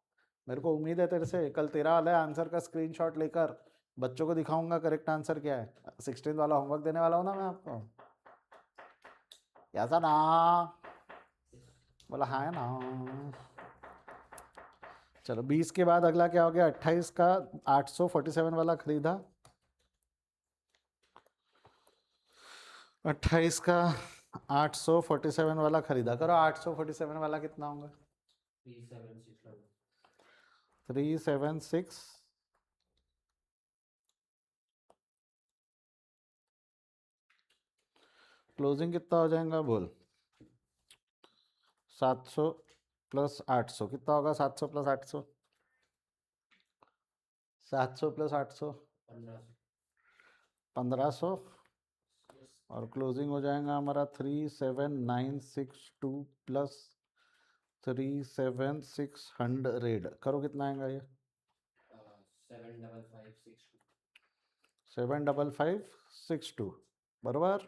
Speaker 1: मेरे को उम्मीद है तेरे से, कल तेरा वाला आंसर का स्क्रीनशॉट लेकर बच्चों को दिखाऊंगा करेक्ट आंसर क्या है। 16 वाला होमवर्क देने वाला हूँ ना मैं आपको। ऐसा ना बोला, हाँ है ना। चलो 20 के बाद अगला क्या हो गया? 28 का 847 वाला खरीदा। 28 का 847 वाला खरीदा। करो 847 वाला कितना होगा? 376 क्लोजिंग कितना हो जाएगा बोल? 700 प्लस 800 कितना होगा? 700 प्लस 800, 700 प्लस 800 1500, और क्लोजिंग हो जाएगा हमारा 37962 प्लस 37600। करो कितना आएगा ये? 75562 बराबर।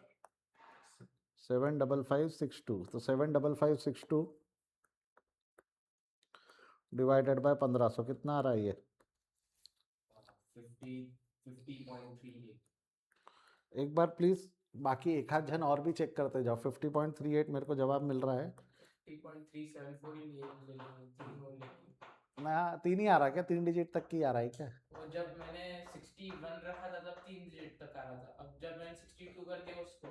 Speaker 1: 75562, तो 75562 डिवाइडेड बाय 1500 कितना आ रहा है ये?
Speaker 2: 50.38
Speaker 1: एक बार प्लीज बाकी एक आध जन और भी चेक करते जाओ। 50.38 मेरे को जवाब मिल रहा है।
Speaker 2: 3.374 ही लिए ले लेंगे, 3 और लेंगे।
Speaker 1: ना 3 ही आ रहा है क्या? 3 डिजिट तक की आ रहा है क्या?
Speaker 2: वो जब मैंने 61 रखा था तब 3 डिजिट तक आ रहा था, अब जब मैंने 62 कर दिया उसको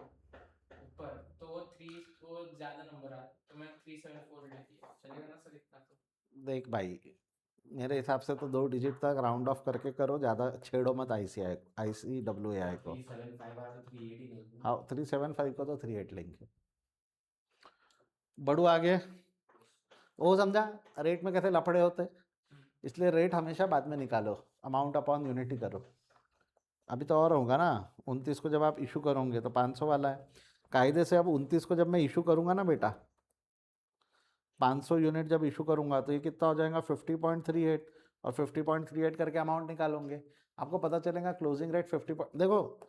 Speaker 2: ऊपर तो वो 3 वो ज्यादा नंबर आ रहा, तो मैं 374 ले लिया। चलेगा ना सर इतना? तो
Speaker 1: देख भाई, मेरे हिसाब से तो 2 डिजिट तक राउंड ऑफ करके करो, ज़्यादा छेड़ो मत ICWAI को।
Speaker 2: 375 आ तो 38 ही लेंगे।
Speaker 1: हाँ 375 को तो 38 लेंगे। बढ़ू आगे। वो समझा रेट में कैसे लफड़े होते, इसलिए रेट हमेशा बाद में निकालो, अमाउंट अपॉन यूनिट ही करो। अभी तो और होगा ना, 29 को जब आप इशू करोगे तो 500 वाला है। कायदे से अब 29 को जब मैं इशू करूँगा ना बेटा, 500 यूनिट जब इशू करूँगा तो ये कितना हो जाएगा? 50.38, और 50.38 करके अमाउंट निकालोगे, आपको पता चलेगा क्लोजिंग रेट 50। देखो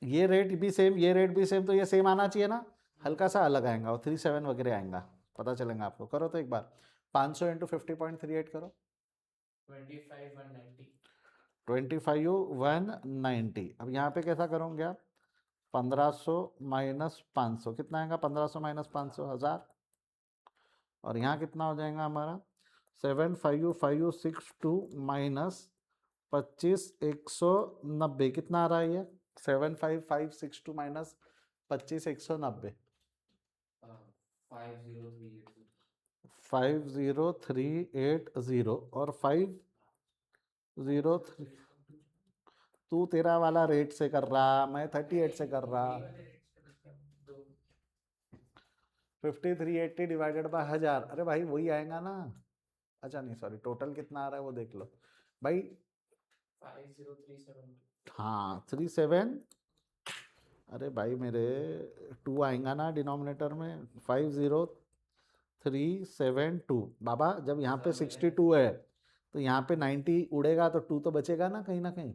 Speaker 1: ये रेट भी सेम, ये रेट भी सेम, तो ये सेम आना चाहिए ना, हल्का सा अलग आएगा, और 37 वगैरह आएगा, पता चलेगा आपको। करो तो एक बार 500 इंटू 50.38 करो।
Speaker 2: 25,190
Speaker 1: 25,190। अब यहाँ पे कैसा करोगे आप? 1500 माइनस 500 कितना आएगा? 1500 माइनस 500 1000। और यहाँ कितना हो जाएगा हमारा? 75562 माइनस 25,190 कितना आ रहा है ये? 75562 माइनस 25,190 50380 और 503। तू तेरा वाला रेट से कर रहा, मैं 38 से कर रहा। 5380 डिवाइडेड बाय 1000, अरे भाई वही आएगा ना। अच्छा नहीं सॉरी, टोटल कितना आ रहा है वो देख लो भाई।
Speaker 2: 5037
Speaker 1: हाँ 37, अरे भाई मेरे 2 आएगा ना डिनोमिनेटर में। 50372 बाबा, जब यहाँ पे 62 है तो यहाँ पे 90 उड़ेगा तो 2 तो बचेगा ना कहीं।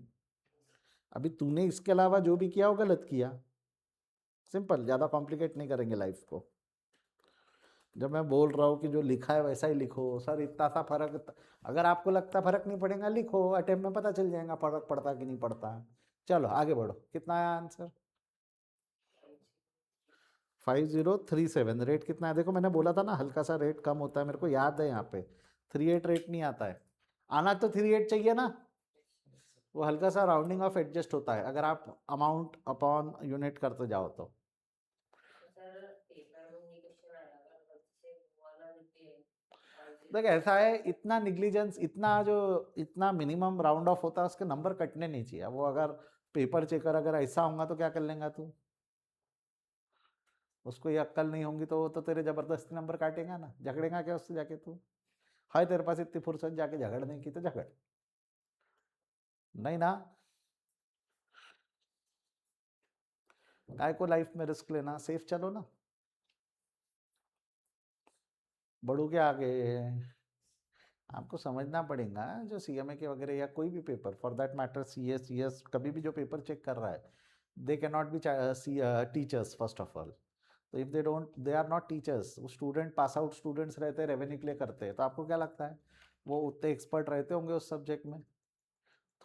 Speaker 1: अभी तूने इसके अलावा जो भी किया वो गलत किया। सिंपल, ज़्यादा कॉम्प्लिकेट नहीं करेंगे लाइफ को। जब मैं बोल रहा हूँ कि जो लिखा है वैसा ही लिखो सर, इतना सा फर्क, अगर आपको लगता फर्क नहीं पड़ेगा लिखो, अटेम्प्ट में पता चल जाएगा फर्क पड़ता कि नहीं पड़ता। चलो आगे बढ़ो, कितना आया आंसर? 5037। रेट कितना है देखो, मैंने बोला था ना हल्का सा रेट कम होता है, मेरे को याद है यहाँ पे 38 रेट नहीं आता है। आना तो 38 चाहिए ना, वो हल्का सा राउंडिंग ऑफ एडजस्ट होता है अगर आप अमाउंट अपॉन यूनिट करते जाओ तो। देख ऐसा है, इतना निग्लिजेंस, इतना मिनिमम राउंड ऑफ होता है उसके नंबर कटने नहीं चाहिए। वो अगर पेपर चेकर अगर ऐसा होगा तो क्या कर लेगा तू? उसको ये अक्ल नहीं होगी तो वो तो तेरे जबरदस्ती नंबर काटेगा ना, झगड़ेगा क्या उससे जाके तू? है तेरे पास इतनी फुर्सत जाके झगड़ने की तो झगड़, नहीं ना? काय को लाइफ में रिस्क लेना, सेफ चलो ना, बढ़ोगे आगे। आपको समझना पड़ेगा जो सीएमए के वगैरह या कोई भी paper for that matter, CS कभी भी जो पेपर चेक कर रहा है, they can not be teachers first of all. तो if they are not teachers, वो स्टूडेंट पास आउट स्टूडेंट्स रहते हैं, रेवेन्यू के लिए करते हैं, तो आपको क्या लगता है वो उतने एक्सपर्ट रहते होंगे उस सब्जेक्ट में?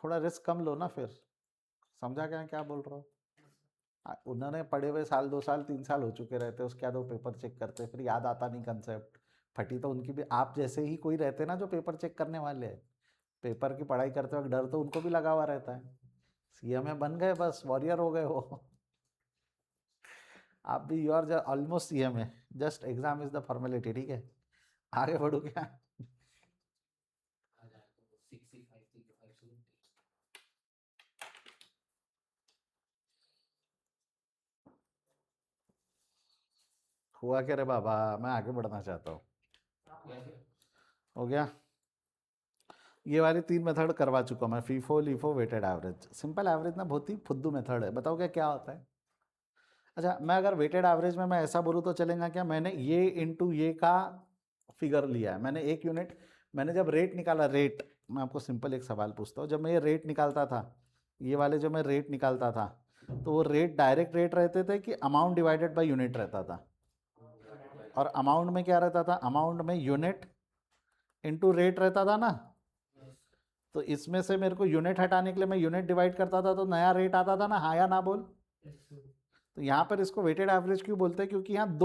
Speaker 1: थोड़ा रिस्क कम लो ना फिर। समझा क्या बोल रहा हूँ? उन्होंने पढ़े हुए 1-2 साल 3 साल हो चुके रहते, उसके बाद वो पेपर चेक करते, फिर याद आता नहीं कंसेप्ट, फटी तो उनकी भी। आप जैसे ही कोई रहते ना जो पेपर चेक करने वाले हैं, पेपर की पढ़ाई करते वक्त डर तो उनको भी लगा हुआ रहता है। सीएमए बन गए बस वॉरियर हो गए हो। आप भी you are almost CMA, just exam is the formality, ठीक है? आगे बढ़ो क्या? हुआ क्या रे बाबा, मैं आगे बढ़ना चाहता हूँ। हो गया? ये वाली 3 मेथड करवा चुका मैं, FIFO LIFO weighted average. Simple average ना बहुत ही फुद्दू मेथड है, बताओ क्या होता है? अच्छा, मैं अगर वेटेड एवरेज में मैं ऐसा बोलूँ तो चलेगा क्या? मैंने ये इंटू ये का फिगर लिया है, मैंने 1 यूनिट, मैंने जब रेट निकाला, रेट, मैं आपको सिंपल एक सवाल पूछता हूँ, जब मैं ये रेट निकालता था, ये वाले जो मैं रेट निकालता था, तो वो रेट डायरेक्ट रेट रहते थे कि अमाउंट डिवाइडेड बाई यूनिट रहता था? और अमाउंट में क्या रहता था? अमाउंट में यूनिट इंटू रेट रहता था ना। तो इसमें से मेरे को यूनिट हटाने के लिए मैं यूनिट डिवाइड करता था तो नया रेट आता था ना, हाँ या ना बोल? तो यहाँ पर इसको वेटेड एवरेज क्यों बोलते हैं? क्योंकि यहाँ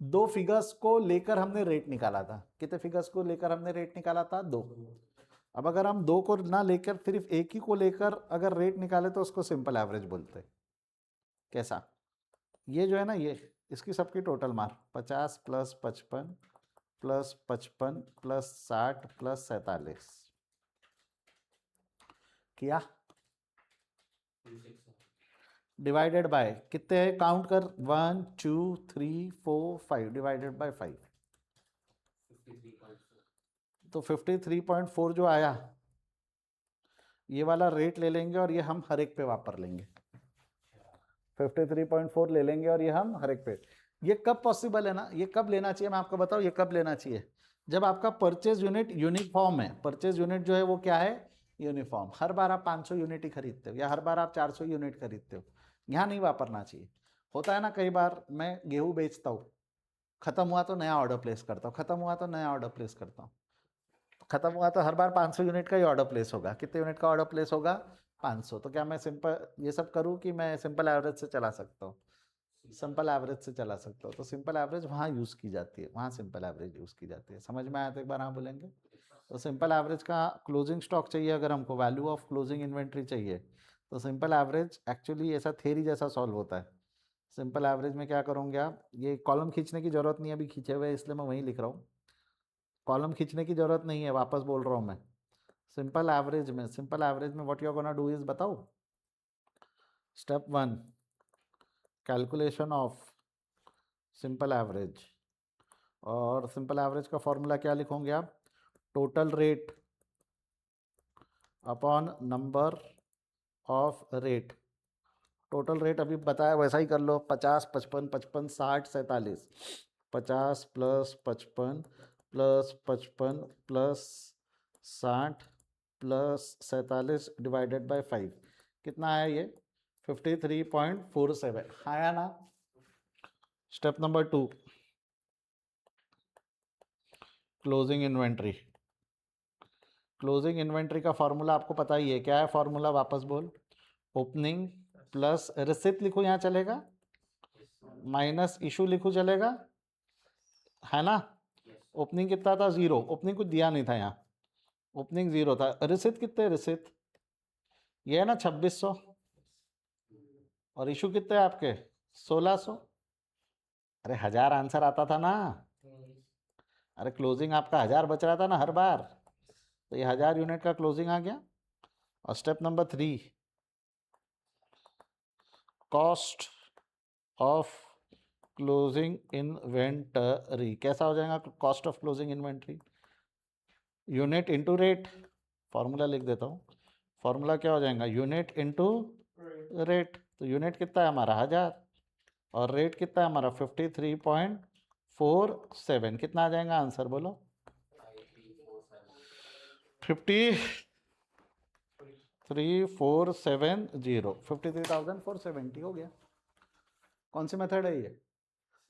Speaker 1: 2 फिगर्स को लेकर हमने रेट निकाला था। कितने फिगर्स को लेकर हमने रेट निकाला था? 2। अब अगर हम 2 को ना लेकर सिर्फ एक ही को लेकर अगर रेट निकाले तो उसको सिंपल एवरेज बोलते हैं। कैसा? ये जो है ना, ये इसकी सबकी टोटल मार 50 + 55 + 55 + 60 + 47 किया, डिवाइडेड बाय कितने है? काउंट कर, 1 2 3 4 5, डिवाइडेड बाय 5, तो 53.4 जो आया, ये वाला रेट ले लेंगे और ये हम हर एक पे वापर लेंगे। 53.4 ले लेंगे और ये हम हर एक पे। ये कब पॉसिबल है ना, ये कब लेना चाहिए मैं आपको बताऊँ, ये कब लेना चाहिए? जब आपका परचेज यूनिट यूनिफॉर्म है। परचेज यूनिट जो है वो क्या है? यूनिफॉर्म। हर बार आप 500 यूनिट ही खरीदते हो या हर बार आप 400 यूनिट खरीदते हो, यहाँ नहीं वापरना चाहिए। होता है ना कई बार मैं गेहूँ बेचता हूँ, खत्म हुआ तो नया ऑर्डर प्लेस करता हूँ, खत्म हुआ तो नया ऑर्डर प्लेस करता हूँ, खत्म हुआ तो हर बार 500 यूनिट का ही ऑर्डर प्लेस होगा। कितने यूनिट का ऑर्डर प्लेस होगा? 500। तो क्या मैं सिंपल ये सब करूँ कि मैं सिंपल एवरेज से चला सकता हूँ? सिंपल एवरेज से चला सकता हूँ। तो सिंपल एवरेज वहाँ यूज़ की जाती है, वहाँ सिंपल एवरेज यूज़ की जाती है। समझ में आया तो एक बार हाँ बोलेंगे? तो सिंपल एवरेज का क्लोजिंग स्टॉक चाहिए, अगर हमको वैल्यू ऑफ क्लोजिंग इन्वेंट्री चाहिए, तो सिंपल एवरेज एक्चुअली ऐसा थेरी जैसा सॉल्व होता है। सिंपल एवरेज में क्या करोगे आप, ये कॉलम खींचने की ज़रूरत नहीं है, अभी खींचे हुए इसलिए मैं वहीं लिख रहा हूँ, कॉलम खींचने की ज़रूरत नहीं है, वापस बोल रहा हूँ मैं। सिंपल एवरेज में what you are gonna do is, बताओ, step 1 calculation of simple average, और सिंपल एवरेज का फॉर्मूला क्या लिखोगे आप? Total rate upon number of rate. Total rate अभी बताया वैसा ही कर लो, 50 55 55 60 47, 50 + 55 + 55 + 60 प्लस 47 डिवाइडेड बाय 5 कितना आया ये 53.47 आया ना। Step number 2 closing inventory. Closing inventory का फॉर्मूला आपको पता ही है, क्या है फॉर्मूला वापस बोल। ओपनिंग प्लस रिसिप्ट लिखो यहाँ चलेगा, माइनस इशू लिखो चलेगा, है ना। ओपनिंग कितना था 0, ओपनिंग कुछ दिया नहीं था यहाँ, ओपनिंग 0 था। रिसिप्ट कितने, रिसिप्ट ये है ना 2600, और इशू कितने आपके 1600। अरे 1000 आंसर आता था ना, अरे क्लोजिंग आपका 1000 बच रहा था ना हर बार, तो ये 1000 यूनिट का क्लोजिंग आ गया। और step number 3 cost of closing inventory. कैसा हो जाएगा cost of closing inventory, unit into rate. Formula लिख देता हूँ, फॉर्मूला क्या हो जाएगा यूनिट इनटू रेट। तो यूनिट कितना है हमारा 1000 और रेट कितना है हमारा 53.47, कितना आ जाएगा आंसर बोलो 53,470, 53,470 हो गया। कौन सी मेथड है ये,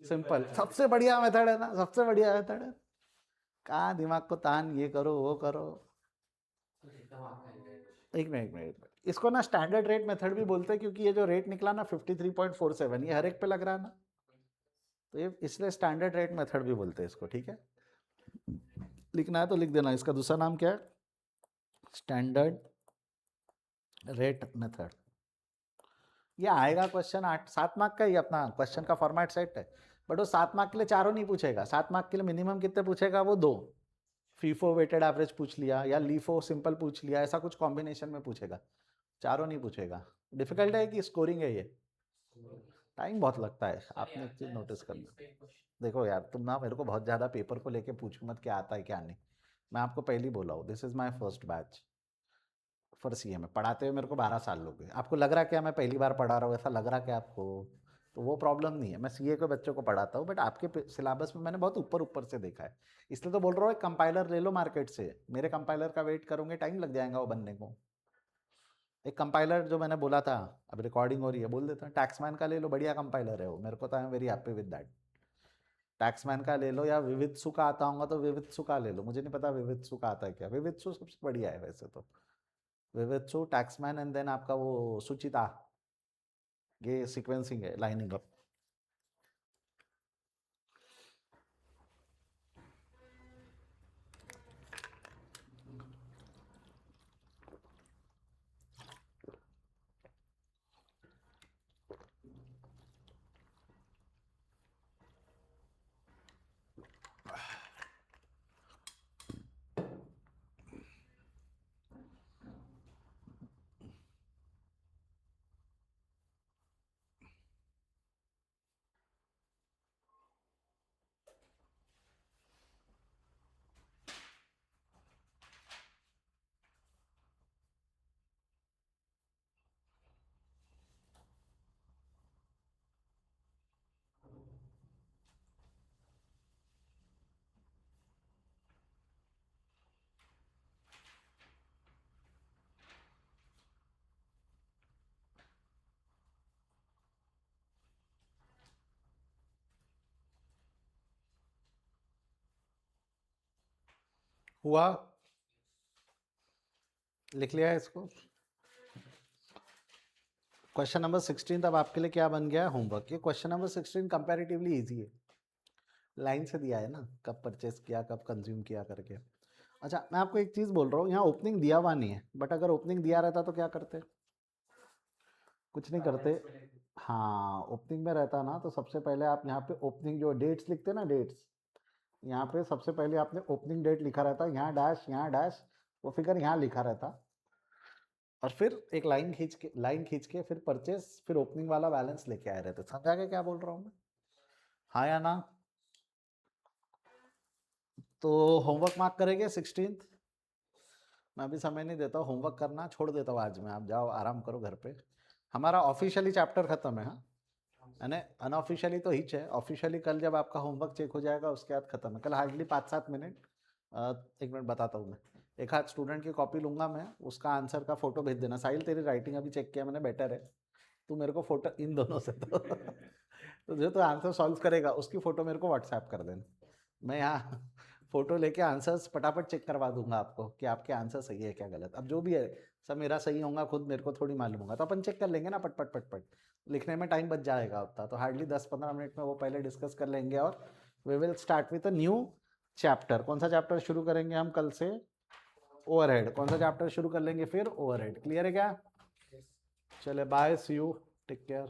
Speaker 1: सिंपल, सबसे बढ़िया मेथड है ना, सबसे बढ़िया मेथड है। कहाँ दिमाग को तान, ये करो वो करो। एक मिनट, इसको ना स्टैंडर्ड रेट मेथड भी बोलते हैं, क्योंकि ये जो रेट निकला ना 53.47 ये हर एक पे लग रहा है ना, तो ये इसलिए स्टैंडर्ड रेट मेथड भी बोलते हैं इसको, ठीक है। लिखना है तो लिख देना, इसका दूसरा नाम क्या है, स्टैंडर्ड रेट मेथड। ये आएगा क्वेश्चन 7 मार्क का ही, अपना क्वेश्चन का फॉर्मेट सेट है, बट वो 7 मार्क के लिए चारों नहीं पूछेगा, 7 मार्क के लिए मिनिमम कितने पूछेगा वो 2, फीफो वेटेड एवरेज पूछ लिया या लीफो सिंपल पूछ लिया, ऐसा कुछ कॉम्बिनेशन में पूछेगा, चारों नहीं पूछेगा। डिफिकल्ट है कि स्कोरिंग है ये, टाइम बहुत लगता है। आपने एक चीज नोटिस कर ली, देखो यार तुम ना मेरे को बहुत ज़्यादा पेपर को लेके पूछो मत क्या आता है क्या नहीं, मैं आपको पहले ही बोला हूँ, this is my first batch for CA में, पढ़ाते हुए मेरे को 12 साल हो गए। आपको लग रहा क्या मैं पहली बार पढ़ा रहा हूँ, ऐसा लग रहा क्या आपको, तो वो प्रॉब्लम नहीं है, मैं सीए के बच्चों को पढ़ाता हूँ, बट आपके सिलेबस में मैंने बहुत ऊपर ऊपर से देखा है, इसलिए तो बोल रहा हूँ एक कंपाइलर ले लो मार्केट से। मेरे कंपाइलर का वेट करोगे टाइम लग जाएगा वो बनने को। एक कंपाइलर जो मैंने बोला था, अब रिकॉर्डिंग हो रही है बोल देता हूँ, टैक्समैन का ले लो, बढ़िया कंपाइलर है वो, मेरे को तो I am very happy with that. Taxmann का ले लो, या विवित्सु का आता होगा तो विवित्सु का ले लो, मुझे नहीं पता विवित्सु का आता है क्या, विवित्सु सबसे बढ़िया है वैसे तो, विवित्सु टैक्समैन एंड देन आपका वो सुचिता, ये सीक्वेंसिंग है, लाइनिंग अप। हुआ, लिख लिया है इसको। क्वेश्चन नंबर 16 अब आपके लिए क्या बन गया होमवर्क। ये क्वेश्चन नंबर 16 कंपैरेटिवली इजी है, लाइन से दिया है ना, कब परचेस किया कब कंज्यूम किया करके। अच्छा मैं आपको एक चीज़ बोल रहा हूँ, यहाँ ओपनिंग दिया हुआ नहीं है, बट अगर ओपनिंग दिया रहता तो क्या करते, कुछ नहीं करते। हाँ ओपनिंग में रहता ना तो सबसे पहले आप यहाँ पे ओपनिंग जो डेट्स लिखते ना, डेट्स यहाँ पे सबसे पहले आपने ओपनिंग डेट लिखा रहता, यहाँ डैश वो फिगर यहाँ लिखा रहता, और फिर एक लाइन खींच के फिर परचेस फिर ओपनिंग वाला बैलेंस लेके आए रहते। समझा के क्या बोल रहा हूँ मैं, हाँ या ना। तो होमवर्क मार्क करेंगे 16। मैं अभी समय नहीं देता हूँ, होमवर्क करना छोड़ देता हूँ आज मैं, आप जाओ आराम करो घर पे। हमारा ऑफिशियली चैप्टर खत्म है, हाँ यानी अनऑफिशियली तो हिच है, ऑफिशियली कल जब आपका होमवर्क चेक हो जाएगा उसके बाद खत्म है। कल हार्डली 5-7 मिनट, एक मिनट बताता हूँ मैं, एक आध स्टूडेंट की कॉपी लूंगा मैं, उसका आंसर का फोटो भेज देना। साहिल तेरी राइटिंग अभी चेक किया मैंने, बेटर है, तू मेरे को फोटो इन दोनों से तो जो तो आंसर सॉल्व करेगा उसकी फोटो मेरे को व्हाट्सएप कर देना। मैं यहाँ फोटो लेके आंसर्स फटाफट चेक करवा दूंगा आपको कि आपके आंसर सही है क्या गलत। अब जो भी है सब मेरा सही होगा, खुद मेरे को थोड़ी मालूम होगा, तो अपन चेक कर लेंगे ना पट पट पट पट। लिखने में टाइम बच जाएगा उतना, तो हार्डली 10-15 मिनट में वो पहले डिस्कस कर लेंगे और we will start with a new chapter. कौन सा चैप्टर शुरू करेंगे हम कल से? ओवरहेड। कौन सा चैप्टर शुरू कर लेंगे फिर? ओवरहेड। क्लियर है क्या? चले bye, see you, take care.